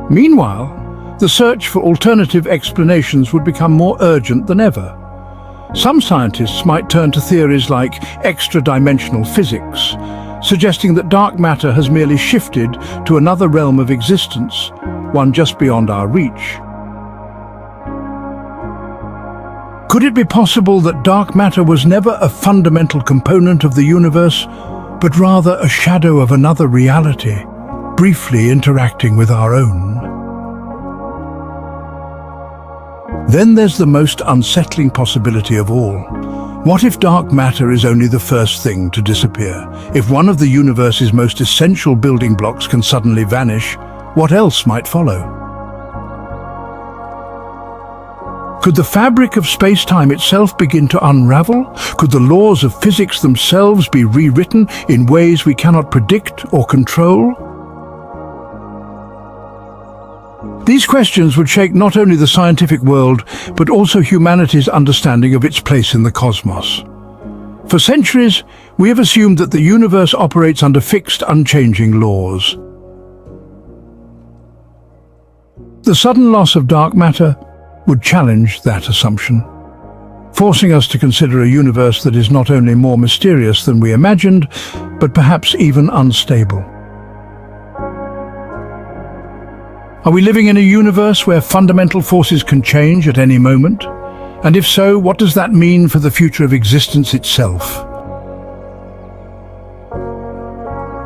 Meanwhile, the search for alternative explanations would become more urgent than ever. Some scientists might turn to theories like extra-dimensional physics, suggesting that dark matter has merely shifted to another realm of existence, one just beyond our reach. Could it be possible that dark matter was never a fundamental component of the universe, but rather a shadow of another reality, briefly interacting with our own? Then there's the most unsettling possibility of all. What if dark matter is only the first thing to disappear? If one of the universe's most essential building blocks can suddenly vanish, what else might follow? Could the fabric of space-time itself begin to unravel? Could the laws of physics themselves be rewritten in ways we cannot predict or control? These questions would shake not only the scientific world, but also humanity's understanding of its place in the cosmos. For centuries, we have assumed that the universe operates under fixed, unchanging laws. The sudden loss of dark matter would challenge that assumption, forcing us to consider a universe that is not only more mysterious than we imagined, but perhaps even unstable. Are we living in a universe where fundamental forces can change at any moment? And if so, what does that mean for the future of existence itself?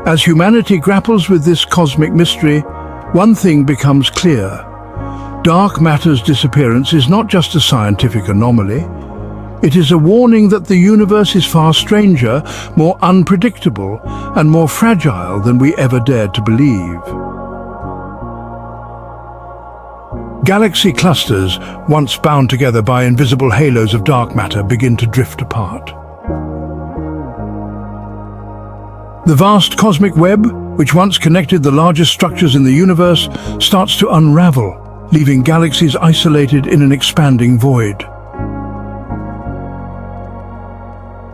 As humanity grapples with this cosmic mystery, one thing becomes clear. Dark matter's disappearance is not just a scientific anomaly. It is a warning that the universe is far stranger, more unpredictable, and more fragile than we ever dared to believe. Galaxy clusters, once bound together by invisible halos of dark matter, begin to drift apart. The vast cosmic web, which once connected the largest structures in the universe, starts to unravel, leaving galaxies isolated in an expanding void.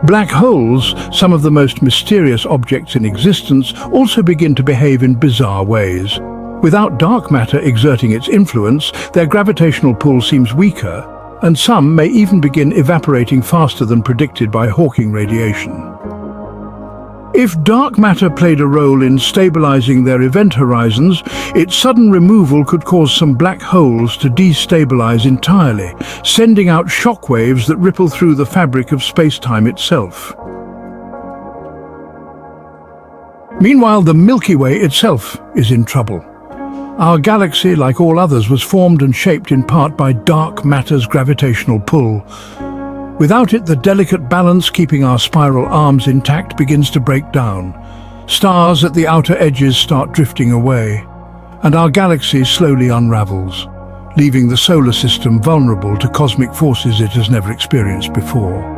Black holes, some of the most mysterious objects in existence, also begin to behave in bizarre ways. Without dark matter exerting its influence, their gravitational pull seems weaker, and some may even begin evaporating faster than predicted by Hawking radiation. If dark matter played a role in stabilizing their event horizons, its sudden removal could cause some black holes to destabilize entirely, sending out shock waves that ripple through the fabric of space-time itself. Meanwhile, the Milky Way itself is in trouble. Our galaxy, like all others, was formed and shaped in part by dark matter's gravitational pull. Without it, the delicate balance keeping our spiral arms intact begins to break down. Stars at the outer edges start drifting away, and our galaxy slowly unravels, leaving the solar system vulnerable to cosmic forces it has never experienced before.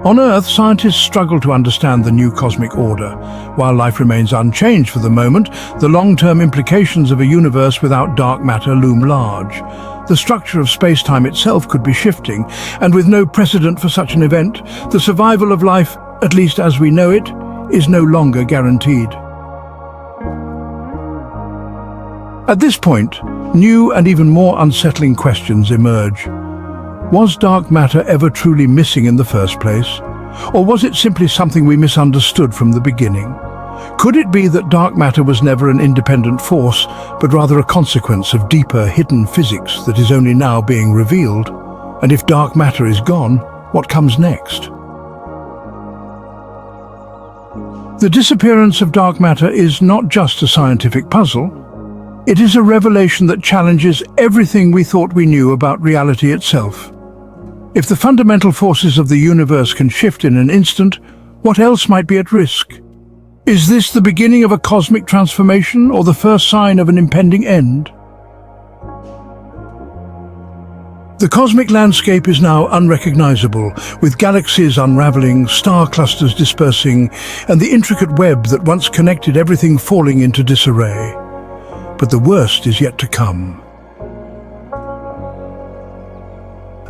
On Earth, scientists struggle to understand the new cosmic order. While life remains unchanged for the moment, the long-term implications of a universe without dark matter loom large. The structure of space-time itself could be shifting, and with no precedent for such an event, the survival of life, at least as we know it, is no longer guaranteed. At this point, new and even more unsettling questions emerge. Was dark matter ever truly missing in the first place? Or was it simply something we misunderstood from the beginning? Could it be that dark matter was never an independent force, but rather a consequence of deeper, hidden physics that is only now being revealed? And if dark matter is gone, what comes next? The disappearance of dark matter is not just a scientific puzzle. It is a revelation that challenges everything we thought we knew about reality itself. If the fundamental forces of the universe can shift in an instant, what else might be at risk? Is this the beginning of a cosmic transformation or the first sign of an impending end? The cosmic landscape is now unrecognizable, with galaxies unraveling, star clusters dispersing, and the intricate web that once connected everything falling into disarray. But the worst is yet to come.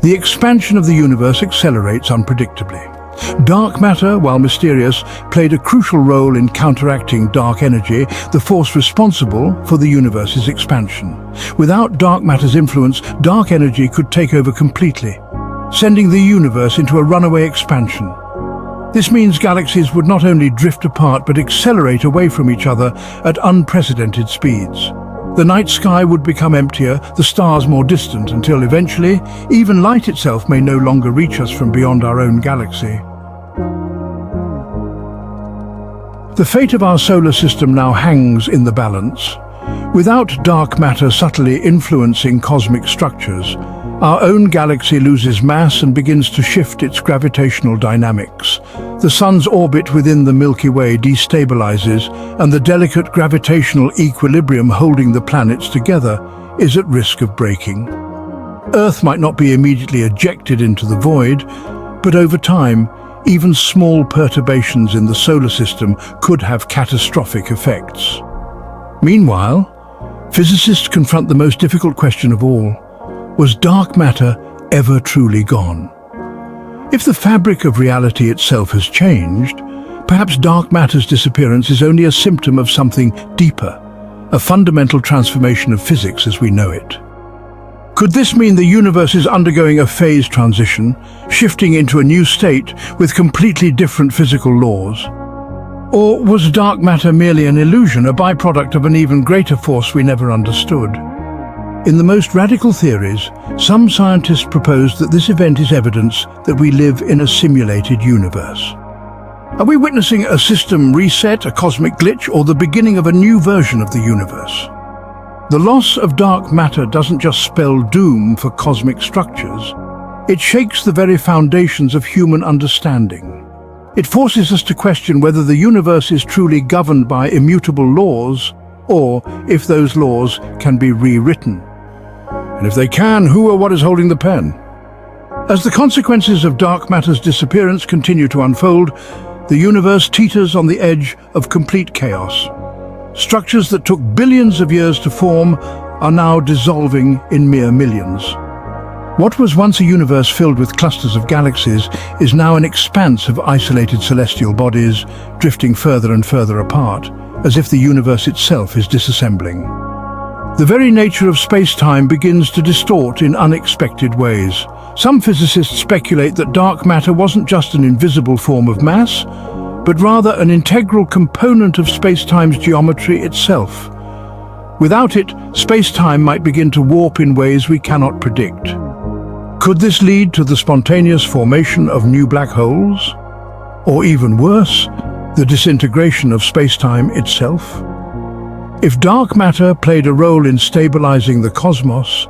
The expansion of the universe accelerates unpredictably. Dark matter, while mysterious, played a crucial role in counteracting dark energy, the force responsible for the universe's expansion. Without dark matter's influence, dark energy could take over completely, sending the universe into a runaway expansion. This means galaxies would not only drift apart but accelerate away from each other at unprecedented speeds. The night sky would become emptier, the stars more distant, until eventually, even light itself may no longer reach us from beyond our own galaxy. The fate of our solar system now hangs in the balance. Without dark matter subtly influencing cosmic structures, our own galaxy loses mass and begins to shift its gravitational dynamics. The Sun's orbit within the Milky Way destabilizes, and the delicate gravitational equilibrium holding the planets together is at risk of breaking. Earth might not be immediately ejected into the void, but over time, even small perturbations in the solar system could have catastrophic effects. Meanwhile, physicists confront the most difficult question of all. Was dark matter ever truly gone? If the fabric of reality itself has changed, perhaps dark matter's disappearance is only a symptom of something deeper, a fundamental transformation of physics as we know it. Could this mean the universe is undergoing a phase transition, shifting into a new state with completely different physical laws? Or was dark matter merely an illusion, a byproduct of an even greater force we never understood? In the most radical theories, some scientists propose that this event is evidence that we live in a simulated universe. Are we witnessing a system reset, a cosmic glitch, or the beginning of a new version of the universe? The loss of dark matter doesn't just spell doom for cosmic structures. It shakes the very foundations of human understanding. It forces us to question whether the universe is truly governed by immutable laws or if those laws can be rewritten. And if they can, who or what is holding the pen? As the consequences of dark matter's disappearance continue to unfold, the universe teeters on the edge of complete chaos. Structures that took billions of years to form are now dissolving in mere millions. What was once a universe filled with clusters of galaxies is now an expanse of isolated celestial bodies, drifting further and further apart, as if the universe itself is disassembling. The very nature of space-time begins to distort in unexpected ways. Some physicists speculate that dark matter wasn't just an invisible form of mass, but rather an integral component of space-time's geometry itself. Without it, space-time might begin to warp in ways we cannot predict. Could this lead to the spontaneous formation of new black holes? Or even worse, the disintegration of space-time itself? If dark matter played a role in stabilizing the cosmos,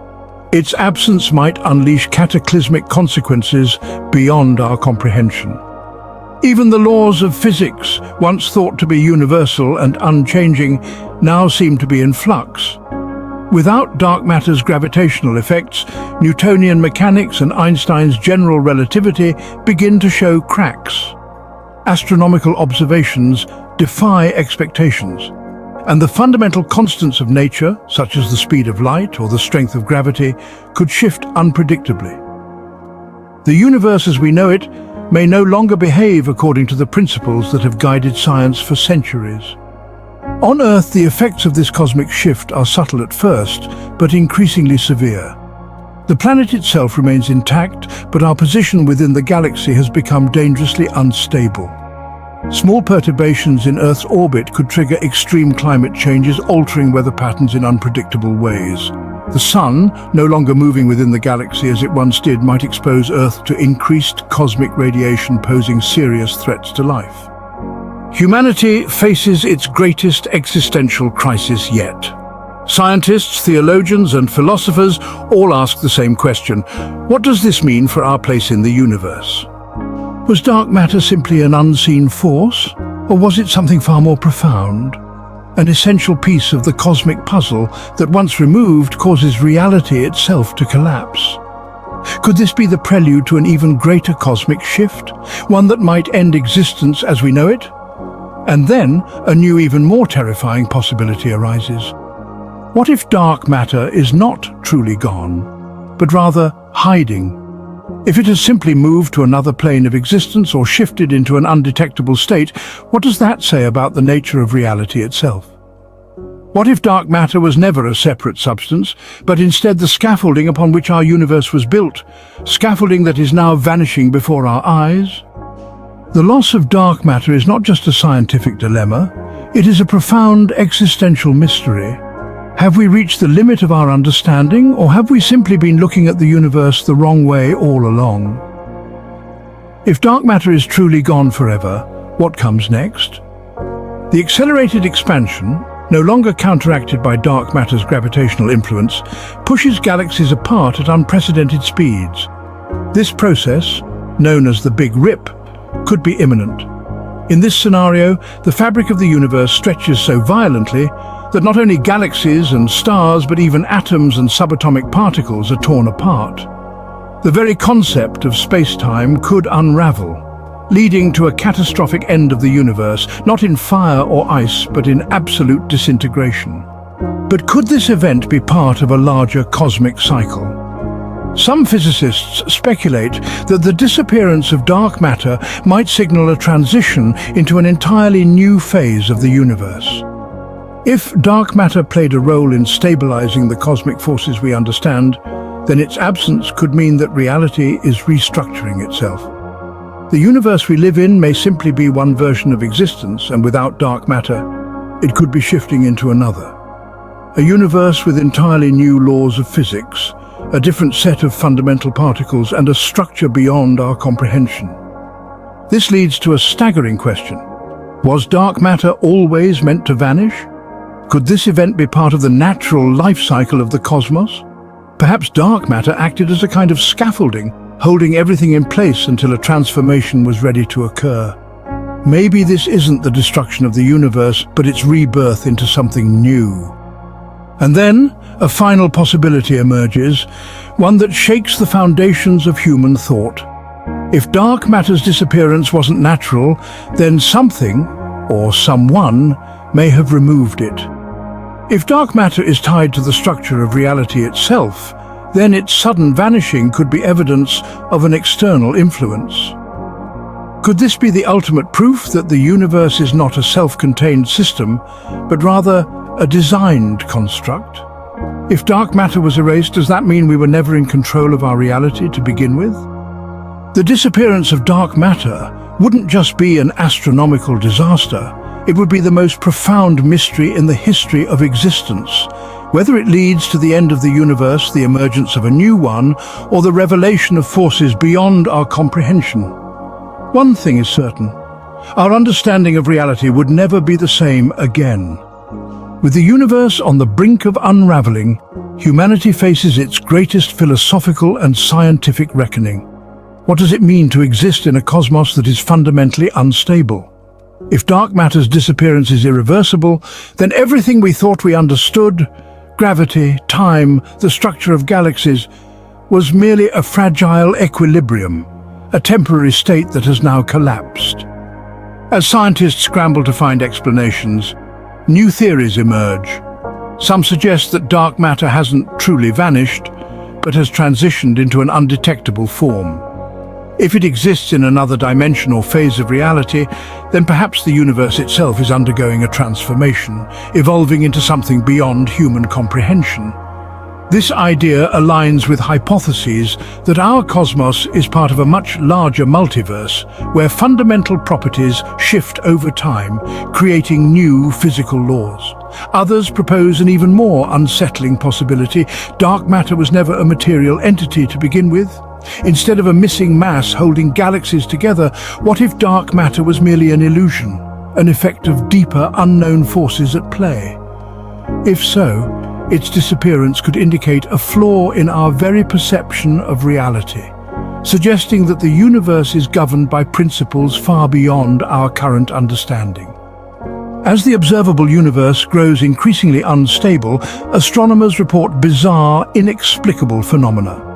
its absence might unleash cataclysmic consequences beyond our comprehension. Even the laws of physics, once thought to be universal and unchanging, now seem to be in flux. Without dark matter's gravitational effects, Newtonian mechanics and Einstein's general relativity begin to show cracks. Astronomical observations defy expectations, and the fundamental constants of nature, such as the speed of light or the strength of gravity, could shift unpredictably. The universe as we know it may no longer behave according to the principles that have guided science for centuries. On Earth, the effects of this cosmic shift are subtle at first, but increasingly severe. The planet itself remains intact, but our position within the galaxy has become dangerously unstable. Small perturbations in Earth's orbit could trigger extreme climate changes, altering weather patterns in unpredictable ways. The Sun, no longer moving within the galaxy as it once did, might expose Earth to increased cosmic radiation, posing serious threats to life. Humanity faces its greatest existential crisis yet. Scientists, theologians, and philosophers all ask the same question: what does this mean for our place in the universe? Was dark matter simply an unseen force, or was it something far more profound? An essential piece of the cosmic puzzle that, once removed, causes reality itself to collapse. Could this be the prelude to an even greater cosmic shift, one that might end existence as we know it? And then, a new, even more terrifying possibility arises. What if dark matter is not truly gone, but rather hiding? If it has simply moved to another plane of existence or shifted into an undetectable state, what does that say about the nature of reality itself? What if dark matter was never a separate substance, but instead the scaffolding upon which our universe was built, scaffolding that is now vanishing before our eyes? The loss of dark matter is not just a scientific dilemma, it is a profound existential mystery. Have we reached the limit of our understanding, or have we simply been looking at the universe the wrong way all along? If dark matter is truly gone forever, what comes next? The accelerated expansion, no longer counteracted by dark matter's gravitational influence, pushes galaxies apart at unprecedented speeds. This process, known as the Big Rip, could be imminent. In this scenario, the fabric of the universe stretches so violently that not only galaxies and stars, but even atoms and subatomic particles are torn apart. The very concept of space-time could unravel, leading to a catastrophic end of the universe, not in fire or ice, but in absolute disintegration. But could this event be part of a larger cosmic cycle? Some physicists speculate that the disappearance of dark matter might signal a transition into an entirely new phase of the universe. If dark matter played a role in stabilizing the cosmic forces we understand, then its absence could mean that reality is restructuring itself. The universe we live in may simply be one version of existence, and without dark matter, it could be shifting into another. A universe with entirely new laws of physics, a different set of fundamental particles, and a structure beyond our comprehension. This leads to a staggering question. Was dark matter always meant to vanish? Could this event be part of the natural life cycle of the cosmos? Perhaps dark matter acted as a kind of scaffolding, holding everything in place until a transformation was ready to occur. Maybe this isn't the destruction of the universe, but its rebirth into something new. And then, a final possibility emerges, one that shakes the foundations of human thought. If dark matter's disappearance wasn't natural, then something, or someone, may have removed it. If dark matter is tied to the structure of reality itself, then its sudden vanishing could be evidence of an external influence. Could this be the ultimate proof that the universe is not a self-contained system, but rather a designed construct? If dark matter was erased, does that mean we were never in control of our reality to begin with? The disappearance of dark matter wouldn't just be an astronomical disaster, it would be the most profound mystery in the history of existence. Whether it leads to the end of the universe, the emergence of a new one, or the revelation of forces beyond our comprehension. One thing is certain, our understanding of reality would never be the same again. With the universe on the brink of unraveling, humanity faces its greatest philosophical and scientific reckoning. What does it mean to exist in a cosmos that is fundamentally unstable? If dark matter's disappearance is irreversible, then everything we thought we understood, gravity, time, the structure of galaxies, was merely a fragile equilibrium, a temporary state that has now collapsed. As scientists scramble to find explanations, new theories emerge. Some suggest that dark matter hasn't truly vanished, but has transitioned into an undetectable form. If it exists in another dimension or phase of reality, then perhaps the universe itself is undergoing a transformation, evolving into something beyond human comprehension. This idea aligns with hypotheses that our cosmos is part of a much larger multiverse where fundamental properties shift over time, creating new physical laws. Others propose an even more unsettling possibility. Dark matter was never a material entity to begin with. Instead of a missing mass holding galaxies together, what if dark matter was merely an illusion, an effect of deeper, unknown forces at play? If so, its disappearance could indicate a flaw in our very perception of reality, suggesting that the universe is governed by principles far beyond our current understanding. As the observable universe grows increasingly unstable, astronomers report bizarre, inexplicable phenomena.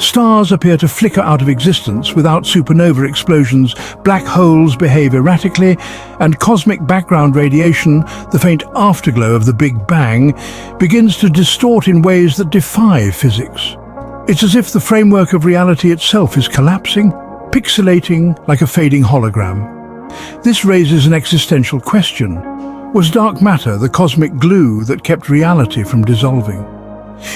Stars appear to flicker out of existence without supernova explosions, black holes behave erratically, and cosmic background radiation, the faint afterglow of the Big Bang, begins to distort in ways that defy physics. It's as if the framework of reality itself is collapsing, pixelating like a fading hologram. This raises an existential question. Was dark matter the cosmic glue that kept reality from dissolving?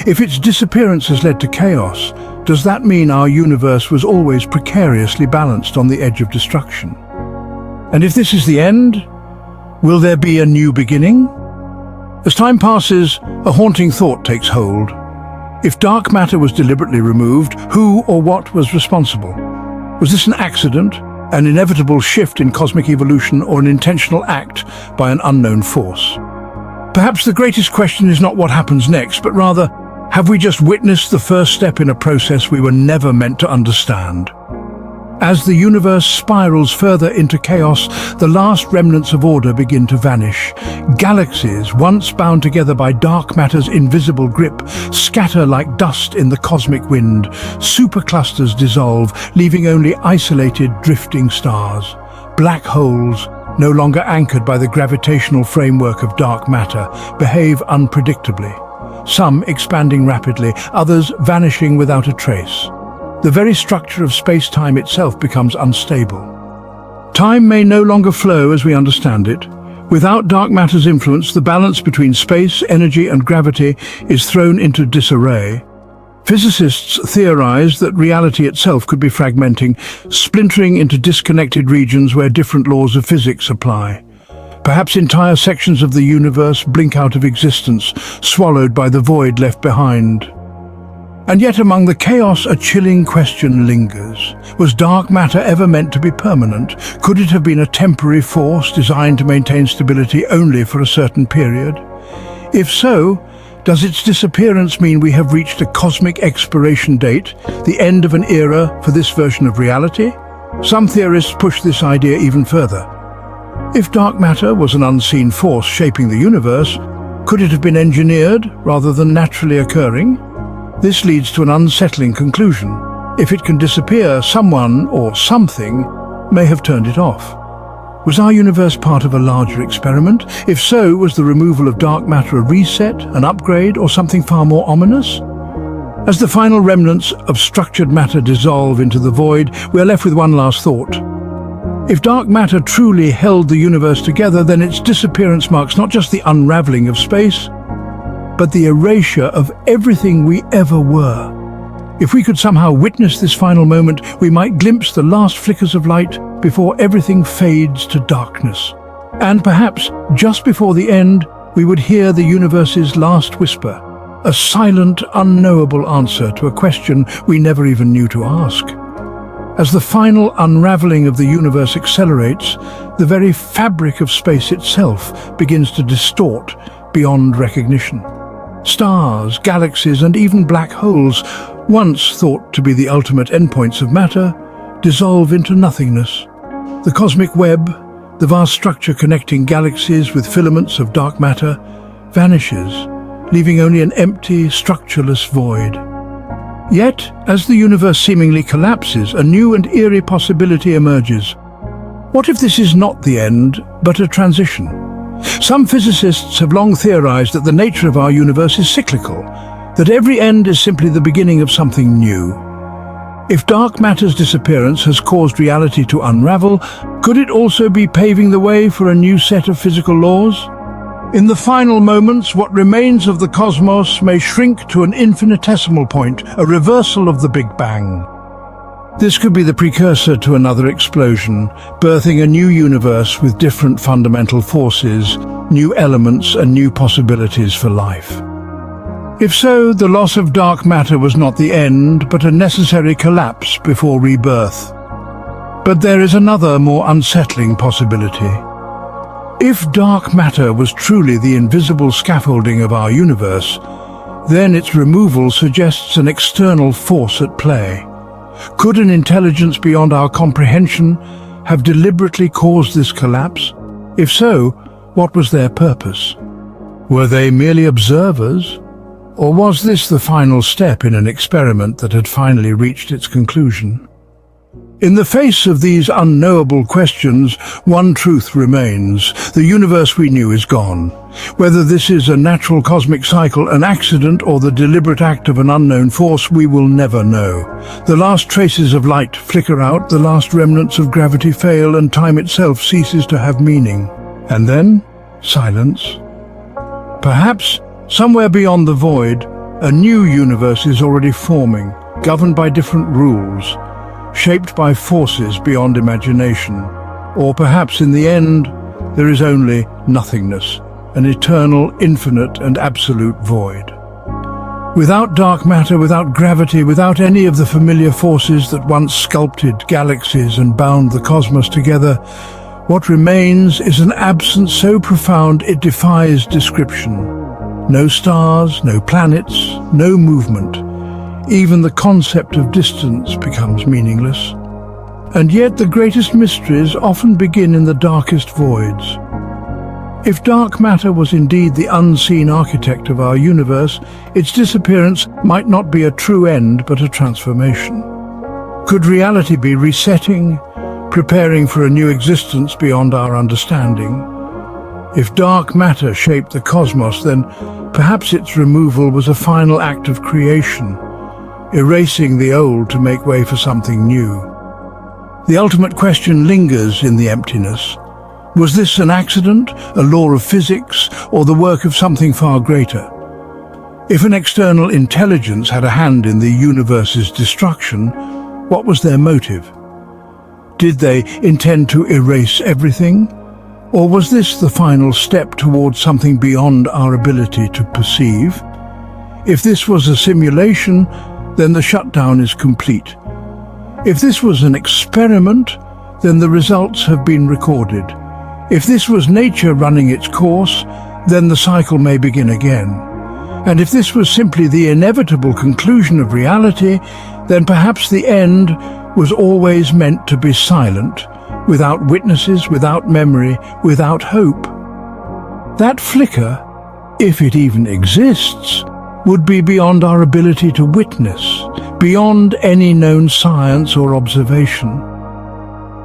If its disappearance has led to chaos, does that mean our universe was always precariously balanced on the edge of destruction? And if this is the end, will there be a new beginning? As time passes, a haunting thought takes hold. If dark matter was deliberately removed, who or what was responsible? Was this an accident, an inevitable shift in cosmic evolution, or an intentional act by an unknown force? Perhaps the greatest question is not what happens next, but rather, have we just witnessed the first step in a process we were never meant to understand? As the universe spirals further into chaos, the last remnants of order begin to vanish. Galaxies, once bound together by dark matter's invisible grip, scatter like dust in the cosmic wind. Superclusters dissolve, leaving only isolated, drifting stars. Black holes, no longer anchored by the gravitational framework of dark matter, behave unpredictably. Some expanding rapidly, others vanishing without a trace. The very structure of space-time itself becomes unstable. Time may no longer flow as we understand it. Without dark matter's influence, the balance between space, energy, and gravity is thrown into disarray. Physicists theorize that reality itself could be fragmenting, splintering into disconnected regions where different laws of physics apply. Perhaps entire sections of the universe blink out of existence, swallowed by the void left behind. And yet among the chaos, a chilling question lingers. Was dark matter ever meant to be permanent? Could it have been a temporary force designed to maintain stability only for a certain period? If so, does its disappearance mean we have reached a cosmic expiration date, the end of an era for this version of reality? Some theorists push this idea even further. If dark matter was an unseen force shaping the universe, could it have been engineered rather than naturally occurring? This leads to an unsettling conclusion. If it can disappear, someone or something may have turned it off. Was our universe part of a larger experiment? If so, was the removal of dark matter a reset, an upgrade, or something far more ominous? As the final remnants of structured matter dissolve into the void, we are left with one last thought. If dark matter truly held the universe together, then its disappearance marks not just the unraveling of space, but the erasure of everything we ever were. If we could somehow witness this final moment, we might glimpse the last flickers of light before everything fades to darkness. And perhaps, just before the end, we would hear the universe's last whisper, a silent, unknowable answer to a question we never even knew to ask. As the final unraveling of the universe accelerates, the very fabric of space itself begins to distort beyond recognition. Stars, galaxies, and even black holes, once thought to be the ultimate endpoints of matter, dissolve into nothingness. The cosmic web, the vast structure connecting galaxies with filaments of dark matter, vanishes, leaving only an empty, structureless void. Yet, as the universe seemingly collapses, a new and eerie possibility emerges. What if this is not the end, but a transition? Some physicists have long theorized that the nature of our universe is cyclical, that every end is simply the beginning of something new. If dark matter's disappearance has caused reality to unravel, could it also be paving the way for a new set of physical laws? In the final moments, what remains of the cosmos may shrink to an infinitesimal point, a reversal of the Big Bang. This could be the precursor to another explosion, birthing a new universe with different fundamental forces, new elements, and new possibilities for life. If so, the loss of dark matter was not the end, but a necessary collapse before rebirth. But there is another, more unsettling possibility. If dark matter was truly the invisible scaffolding of our universe, then its removal suggests an external force at play. Could an intelligence beyond our comprehension have deliberately caused this collapse? If so, what was their purpose? Were they merely observers? Or was this the final step in an experiment that had finally reached its conclusion? In the face of these unknowable questions, one truth remains. The universe we knew is gone. Whether this is a natural cosmic cycle, an accident, or the deliberate act of an unknown force, we will never know. The last traces of light flicker out, the last remnants of gravity fail, and time itself ceases to have meaning. And then, silence. Perhaps, somewhere beyond the void, a new universe is already forming, governed by different rules, shaped by forces beyond imagination. Or perhaps in the end, there is only nothingness, an eternal, infinite and absolute void. Without dark matter, without gravity, without any of the familiar forces that once sculpted galaxies and bound the cosmos together, what remains is an absence so profound it defies description. No stars, no planets, no movement. Even the concept of distance becomes meaningless. And yet the greatest mysteries often begin in the darkest voids. If dark matter was indeed the unseen architect of our universe, its disappearance might not be a true end but a transformation. Could reality be resetting, preparing for a new existence beyond our understanding? If dark matter shaped the cosmos, then perhaps its removal was a final act of creation, erasing the old to make way for something new. The ultimate question lingers in the emptiness. Was this an accident, a law of physics, or the work of something far greater? If an external intelligence had a hand in the universe's destruction, what was their motive? Did they intend to erase everything? Or was this the final step towards something beyond our ability to perceive? If this was a simulation, then the shutdown is complete. If this was an experiment, then the results have been recorded. If this was nature running its course, then the cycle may begin again. And if this was simply the inevitable conclusion of reality, then perhaps the end was always meant to be silent, without witnesses, without memory, without hope. That flicker, if it even exists, would be beyond our ability to witness, beyond any known science or observation.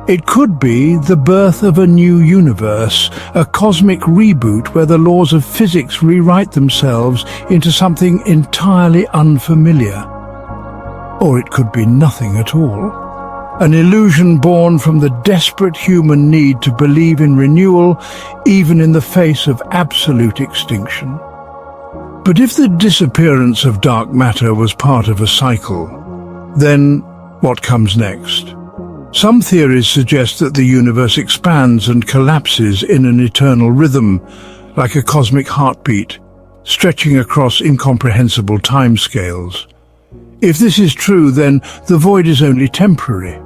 It could be the birth of a new universe, a cosmic reboot where the laws of physics rewrite themselves into something entirely unfamiliar. Or it could be nothing at all. An illusion born from the desperate human need to believe in renewal, even in the face of absolute extinction. But if the disappearance of dark matter was part of a cycle, then what comes next? Some theories suggest that the universe expands and collapses in an eternal rhythm, like a cosmic heartbeat, stretching across incomprehensible timescales. If this is true, then the void is only temporary.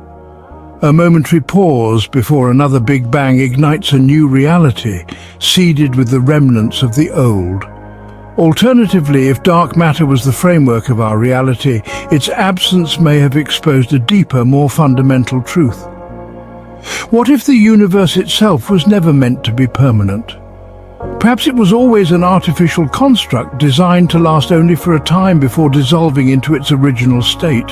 A momentary pause before another Big Bang ignites a new reality, seeded with the remnants of the old. Alternatively, if dark matter was the framework of our reality, its absence may have exposed a deeper, more fundamental truth. What if the universe itself was never meant to be permanent? Perhaps it was always an artificial construct designed to last only for a time before dissolving into its original state.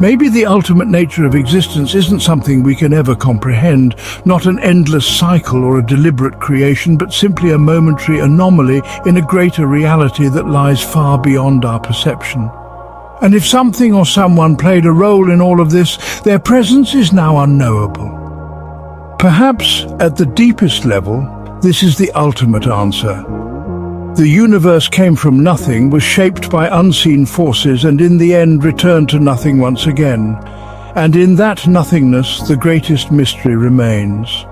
Maybe the ultimate nature of existence isn't something we can ever comprehend, not an endless cycle or a deliberate creation, but simply a momentary anomaly in a greater reality that lies far beyond our perception. And if something or someone played a role in all of this, their presence is now unknowable. Perhaps, at the deepest level, this is the ultimate answer. The universe came from nothing, was shaped by unseen forces, and in the end returned to nothing once again. And in that nothingness, the greatest mystery remains.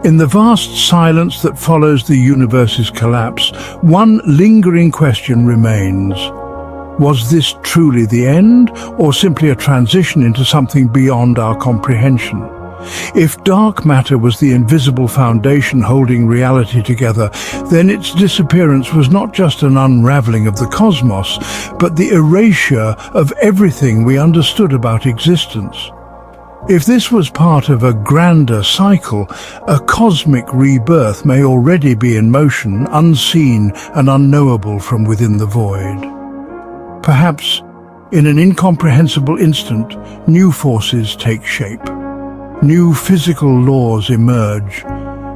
In the vast silence that follows the universe's collapse, one lingering question remains. Was this truly the end, or simply a transition into something beyond our comprehension? If dark matter was the invisible foundation holding reality together, then its disappearance was not just an unraveling of the cosmos, but the erasure of everything we understood about existence. If this was part of a grander cycle, a cosmic rebirth may already be in motion, unseen and unknowable from within the void. Perhaps, in an incomprehensible instant, new forces take shape. New physical laws emerge,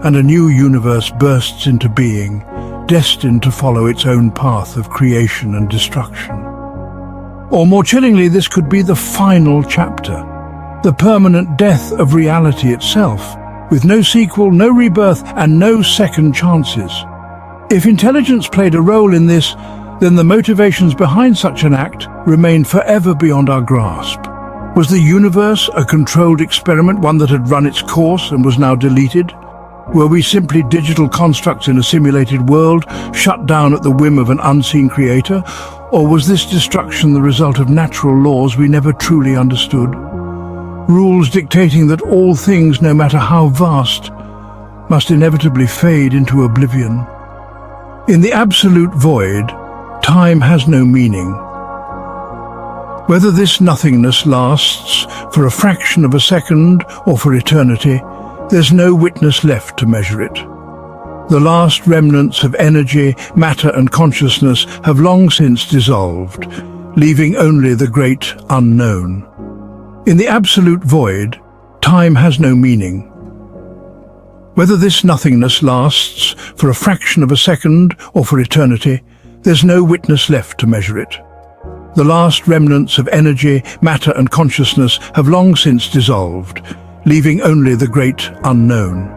and a new universe bursts into being, destined to follow its own path of creation and destruction. Or more chillingly, this could be the final chapter, the permanent death of reality itself, with no sequel, no rebirth, and no second chances. If intelligence played a role in this, then the motivations behind such an act remain forever beyond our grasp. Was the universe a controlled experiment, one that had run its course and was now deleted? Were we simply digital constructs in a simulated world, shut down at the whim of an unseen creator? Or was this destruction the result of natural laws we never truly understood? Rules dictating that all things, no matter how vast, must inevitably fade into oblivion. In the absolute void, time has no meaning. Whether this nothingness lasts for a fraction of a second or for eternity, there's no witness left to measure it. The last remnants of energy, matter and consciousness have long since dissolved, leaving only the great unknown. In the absolute void, time has no meaning. Whether this nothingness lasts for a fraction of a second or for eternity, there's no witness left to measure it. The last remnants of energy, matter and consciousness have long since dissolved, leaving only the great unknown.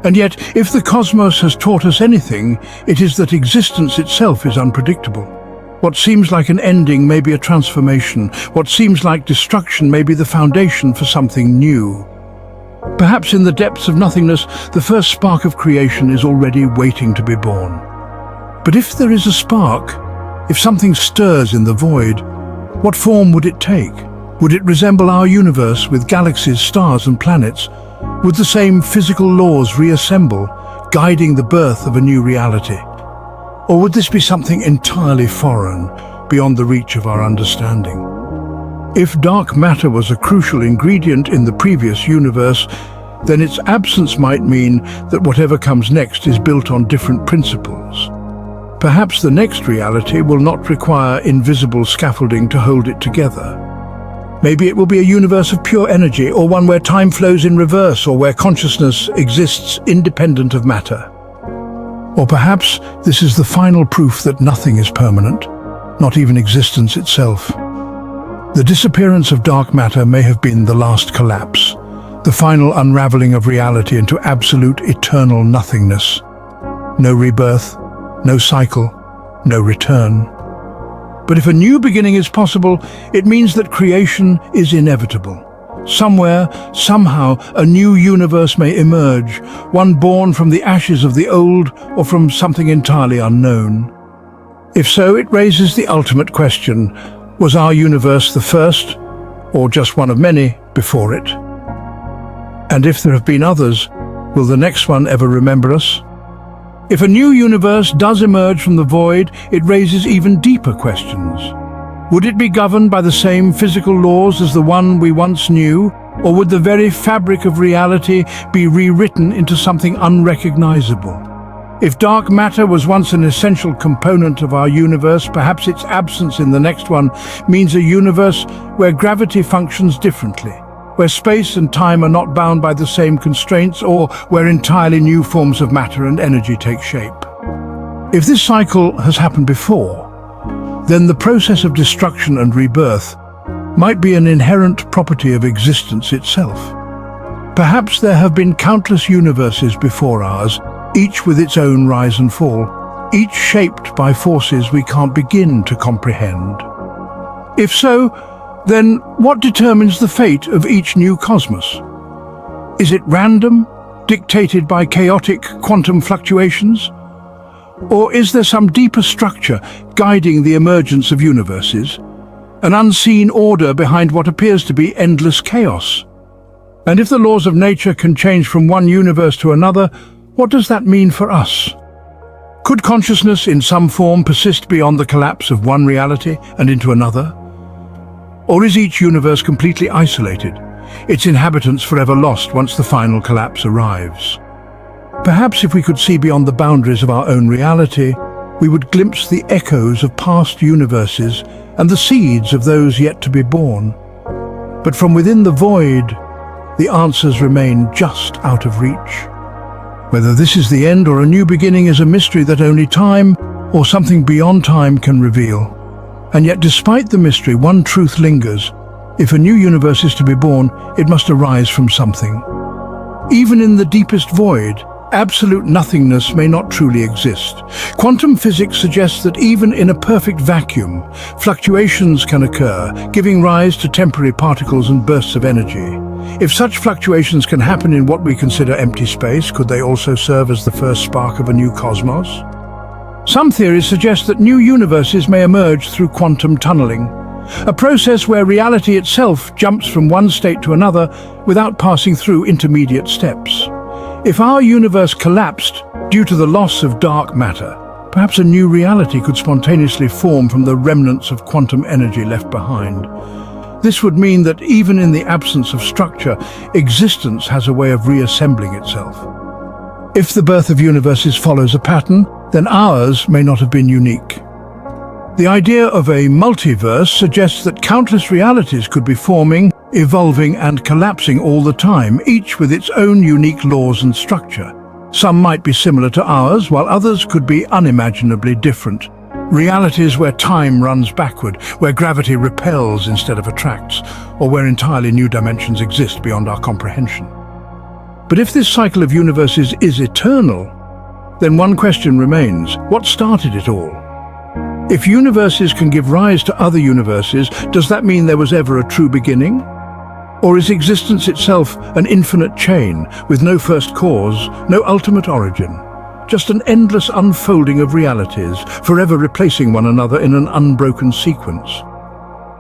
And yet, if the cosmos has taught us anything, it is that existence itself is unpredictable. What seems like an ending may be a transformation. What seems like destruction may be the foundation for something new. Perhaps in the depths of nothingness, the first spark of creation is already waiting to be born. But if there is a spark, if something stirs in the void, what form would it take? Would it resemble our universe with galaxies, stars and planets? Would the same physical laws reassemble, guiding the birth of a new reality? Or would this be something entirely foreign, beyond the reach of our understanding? If dark matter was a crucial ingredient in the previous universe, then its absence might mean that whatever comes next is built on different principles. Perhaps the next reality will not require invisible scaffolding to hold it together. Maybe it will be a universe of pure energy, or one where time flows in reverse, or where consciousness exists independent of matter. Or perhaps this is the final proof that nothing is permanent, not even existence itself. The disappearance of dark matter may have been the last collapse, the final unraveling of reality into absolute eternal nothingness. No rebirth, no cycle, no return. But if a new beginning is possible, it means that creation is inevitable. Somewhere, somehow, a new universe may emerge, one born from the ashes of the old or from something entirely unknown. If so, it raises the ultimate question: was our universe the first, or just one of many before it? And if there have been others, will the next one ever remember us? If a new universe does emerge from the void, it raises even deeper questions. Would it be governed by the same physical laws as the one we once knew, or would the very fabric of reality be rewritten into something unrecognizable? If dark matter was once an essential component of our universe, perhaps its absence in the next one means a universe where gravity functions differently, where space and time are not bound by the same constraints, or where entirely new forms of matter and energy take shape. If this cycle has happened before, then the process of destruction and rebirth might be an inherent property of existence itself. Perhaps there have been countless universes before ours, each with its own rise and fall, each shaped by forces we can't begin to comprehend. If so, then what determines the fate of each new cosmos? Is it random, dictated by chaotic quantum fluctuations? Or is there some deeper structure guiding the emergence of universes, an unseen order behind what appears to be endless chaos? And if the laws of nature can change from one universe to another, what does that mean for us? Could consciousness in some form persist beyond the collapse of one reality and into another? Or is each universe completely isolated, its inhabitants forever lost once the final collapse arrives? Perhaps if we could see beyond the boundaries of our own reality, we would glimpse the echoes of past universes and the seeds of those yet to be born. But from within the void, the answers remain just out of reach. Whether this is the end or a new beginning is a mystery that only time, or something beyond time, can reveal. And yet, despite the mystery, one truth lingers. If a new universe is to be born, it must arise from something. Even in the deepest void, absolute nothingness may not truly exist. Quantum physics suggests that even in a perfect vacuum, fluctuations can occur, giving rise to temporary particles and bursts of energy. If such fluctuations can happen in what we consider empty space, could they also serve as the first spark of a new cosmos? Some theories suggest that new universes may emerge through quantum tunneling, a process where reality itself jumps from one state to another without passing through intermediate steps. If our universe collapsed due to the loss of dark matter, perhaps a new reality could spontaneously form from the remnants of quantum energy left behind. This would mean that even in the absence of structure, existence has a way of reassembling itself. If the birth of universes follows a pattern, then ours may not have been unique. The idea of a multiverse suggests that countless realities could be forming, evolving and collapsing all the time, each with its own unique laws and structure. Some might be similar to ours, while others could be unimaginably different. Realities where time runs backward, where gravity repels instead of attracts, or where entirely new dimensions exist beyond our comprehension. But if this cycle of universes is eternal, then one question remains: what started it all? If universes can give rise to other universes, does that mean there was ever a true beginning? Or is existence itself an infinite chain, with no first cause, no ultimate origin? Just an endless unfolding of realities, forever replacing one another in an unbroken sequence.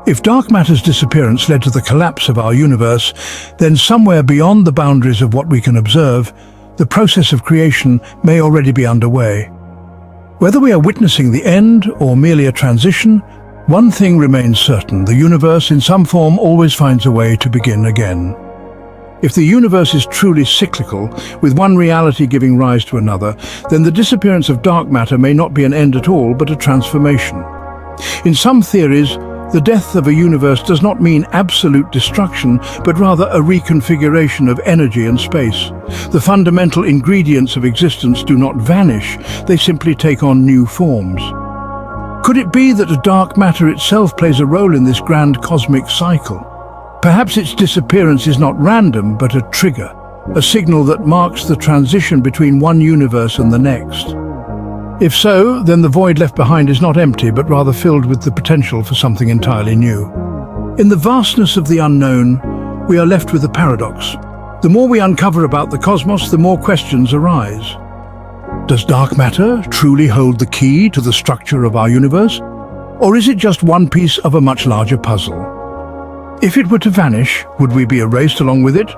If dark matter's disappearance led to the collapse of our universe, then somewhere beyond the boundaries of what we can observe, the process of creation may already be underway. Whether we are witnessing the end or merely a transition, One thing remains certain: the universe in some form always finds a way to begin again. If the universe is truly cyclical, with one reality giving rise to another, then the disappearance of dark matter may not be an end at all, but a transformation. In some theories, the death of a universe does not mean absolute destruction, but rather a reconfiguration of energy and space. The fundamental ingredients of existence do not vanish, they simply take on new forms. Could it be that dark matter itself plays a role in this grand cosmic cycle? Perhaps its disappearance is not random, but a trigger, a signal that marks the transition between one universe and the next. If so, then the void left behind is not empty, but rather filled with the potential for something entirely new. In the vastness of the unknown, we are left with a paradox. The more we uncover about the cosmos, the more questions arise. Does dark matter truly hold the key to the structure of our universe? Or is it just one piece of a much larger puzzle? If it were to vanish, would we be erased along with it?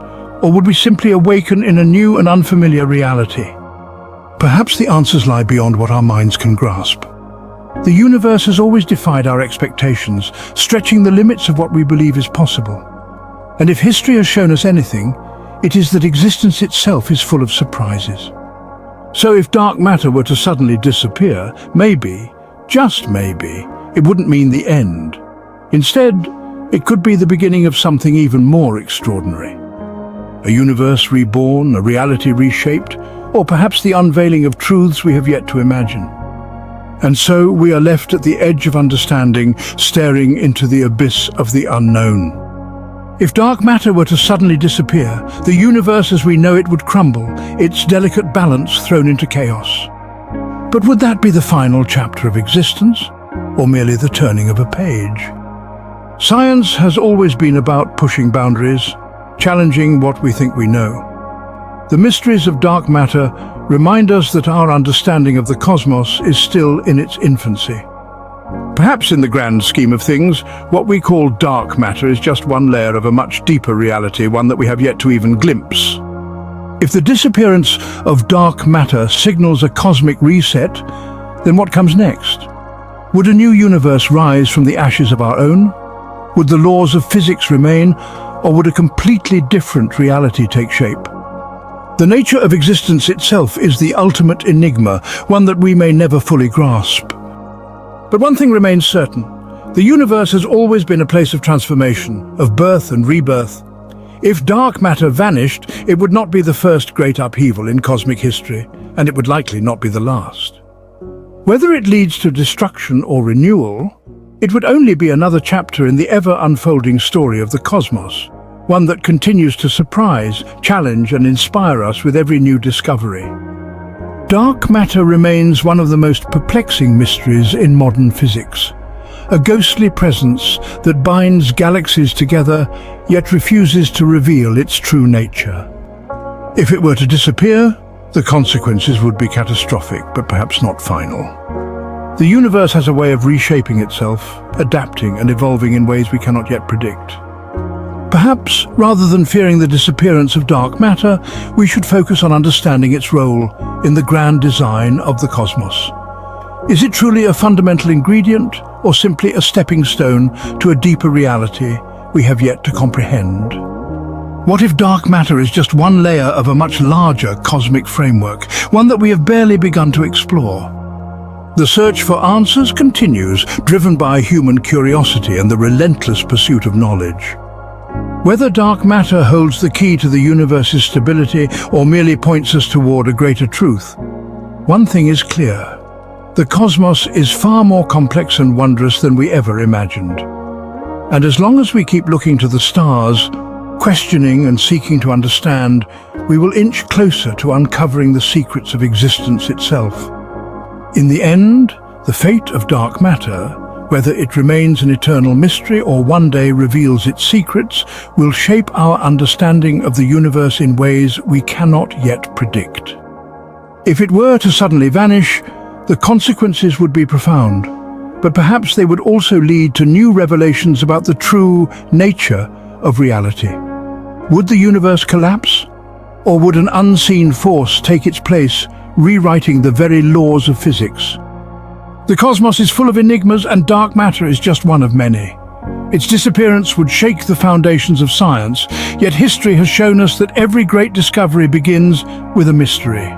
Or would we simply awaken in a new and unfamiliar reality? Perhaps the answers lie beyond what our minds can grasp. The universe has always defied our expectations, stretching the limits of what we believe is possible. And if history has shown us anything, it is that existence itself is full of surprises. So if dark matter were to suddenly disappear, maybe, just maybe, it wouldn't mean the end. Instead, it could be the beginning of something even more extraordinary. A universe reborn, a reality reshaped, or perhaps the unveiling of truths we have yet to imagine. And so we are left at the edge of understanding, staring into the abyss of the unknown. If dark matter were to suddenly disappear, the universe as we know it would crumble, its delicate balance thrown into chaos. But would that be the final chapter of existence, or merely the turning of a page? Science has always been about pushing boundaries, challenging what we think we know. The mysteries of dark matter remind us that our understanding of the cosmos is still in its infancy. Perhaps in the grand scheme of things, what we call dark matter is just one layer of a much deeper reality, one that we have yet to even glimpse. If the disappearance of dark matter signals a cosmic reset, then what comes next? Would a new universe rise from the ashes of our own? Would the laws of physics remain, or would a completely different reality take shape? The nature of existence itself is the ultimate enigma, one that we may never fully grasp. But one thing remains certain: the universe has always been a place of transformation, of birth and rebirth. If dark matter vanished, it would not be the first great upheaval in cosmic history, and it would likely not be the last. Whether it leads to destruction or renewal, it would only be another chapter in the ever-unfolding story of the cosmos, one that continues to surprise, challenge, and inspire us with every new discovery. Dark matter remains one of the most perplexing mysteries in modern physics, a ghostly presence that binds galaxies together yet refuses to reveal its true nature. If it were to disappear, the consequences would be catastrophic, but perhaps not final. The universe has a way of reshaping itself, adapting and evolving in ways we cannot yet predict. Perhaps, rather than fearing the disappearance of dark matter, we should focus on understanding its role in the grand design of the cosmos. Is it truly a fundamental ingredient, or simply a stepping stone to a deeper reality we have yet to comprehend? What if dark matter is just one layer of a much larger cosmic framework, one that we have barely begun to explore? The search for answers continues, driven by human curiosity and the relentless pursuit of knowledge. Whether dark matter holds the key to the universe's stability or merely points us toward a greater truth, one thing is clear: the cosmos is far more complex and wondrous than we ever imagined. And as long as we keep looking to the stars, questioning and seeking to understand, we will inch closer to uncovering the secrets of existence itself. In the end, the fate of dark matter, whether it remains an eternal mystery or one day reveals its secrets, will shape our understanding of the universe in ways we cannot yet predict. If it were to suddenly vanish, the consequences would be profound, but perhaps they would also lead to new revelations about the true nature of reality. Would the universe collapse? Or would an unseen force take its place, rewriting the very laws of physics? The cosmos is full of enigmas, and dark matter is just one of many. Its disappearance would shake the foundations of science, yet history has shown us that every great discovery begins with a mystery.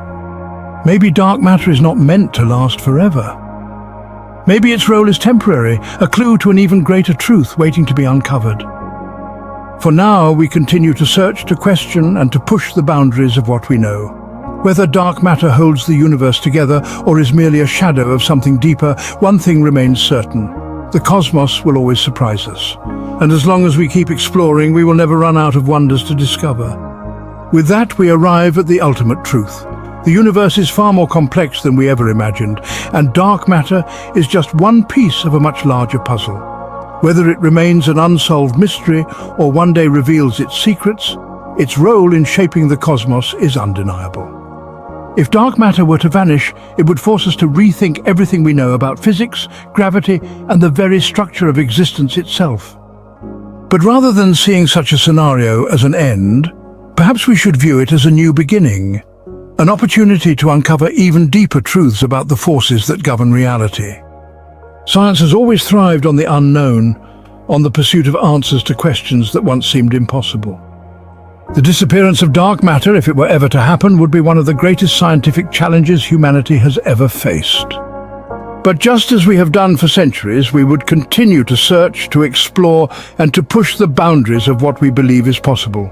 Maybe dark matter is not meant to last forever. Maybe its role is temporary, a clue to an even greater truth waiting to be uncovered. For now, we continue to search, to question, and to push the boundaries of what we know. Whether dark matter holds the universe together or is merely a shadow of something deeper, one thing remains certain. The cosmos will always surprise us. And as long as we keep exploring, we will never run out of wonders to discover. With that, we arrive at the ultimate truth. The universe is far more complex than we ever imagined, and dark matter is just one piece of a much larger puzzle. Whether it remains an unsolved mystery or one day reveals its secrets, its role in shaping the cosmos is undeniable. If dark matter were to vanish, it would force us to rethink everything we know about physics, gravity, and the very structure of existence itself. But rather than seeing such a scenario as an end, perhaps we should view it as a new beginning. An opportunity to uncover even deeper truths about the forces that govern reality. Science has always thrived on the unknown, on the pursuit of answers to questions that once seemed impossible. The disappearance of dark matter, if it were ever to happen, would be one of the greatest scientific challenges humanity has ever faced. But just as we have done for centuries, we would continue to search, to explore, and to push the boundaries of what we believe is possible.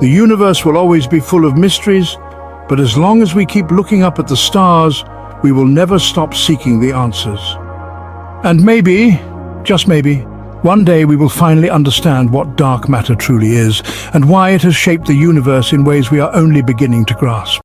The universe will always be full of mysteries, but as long as we keep looking up at the stars, we will never stop seeking the answers. And maybe, just maybe, one day we will finally understand what dark matter truly is and why it has shaped the universe in ways we are only beginning to grasp.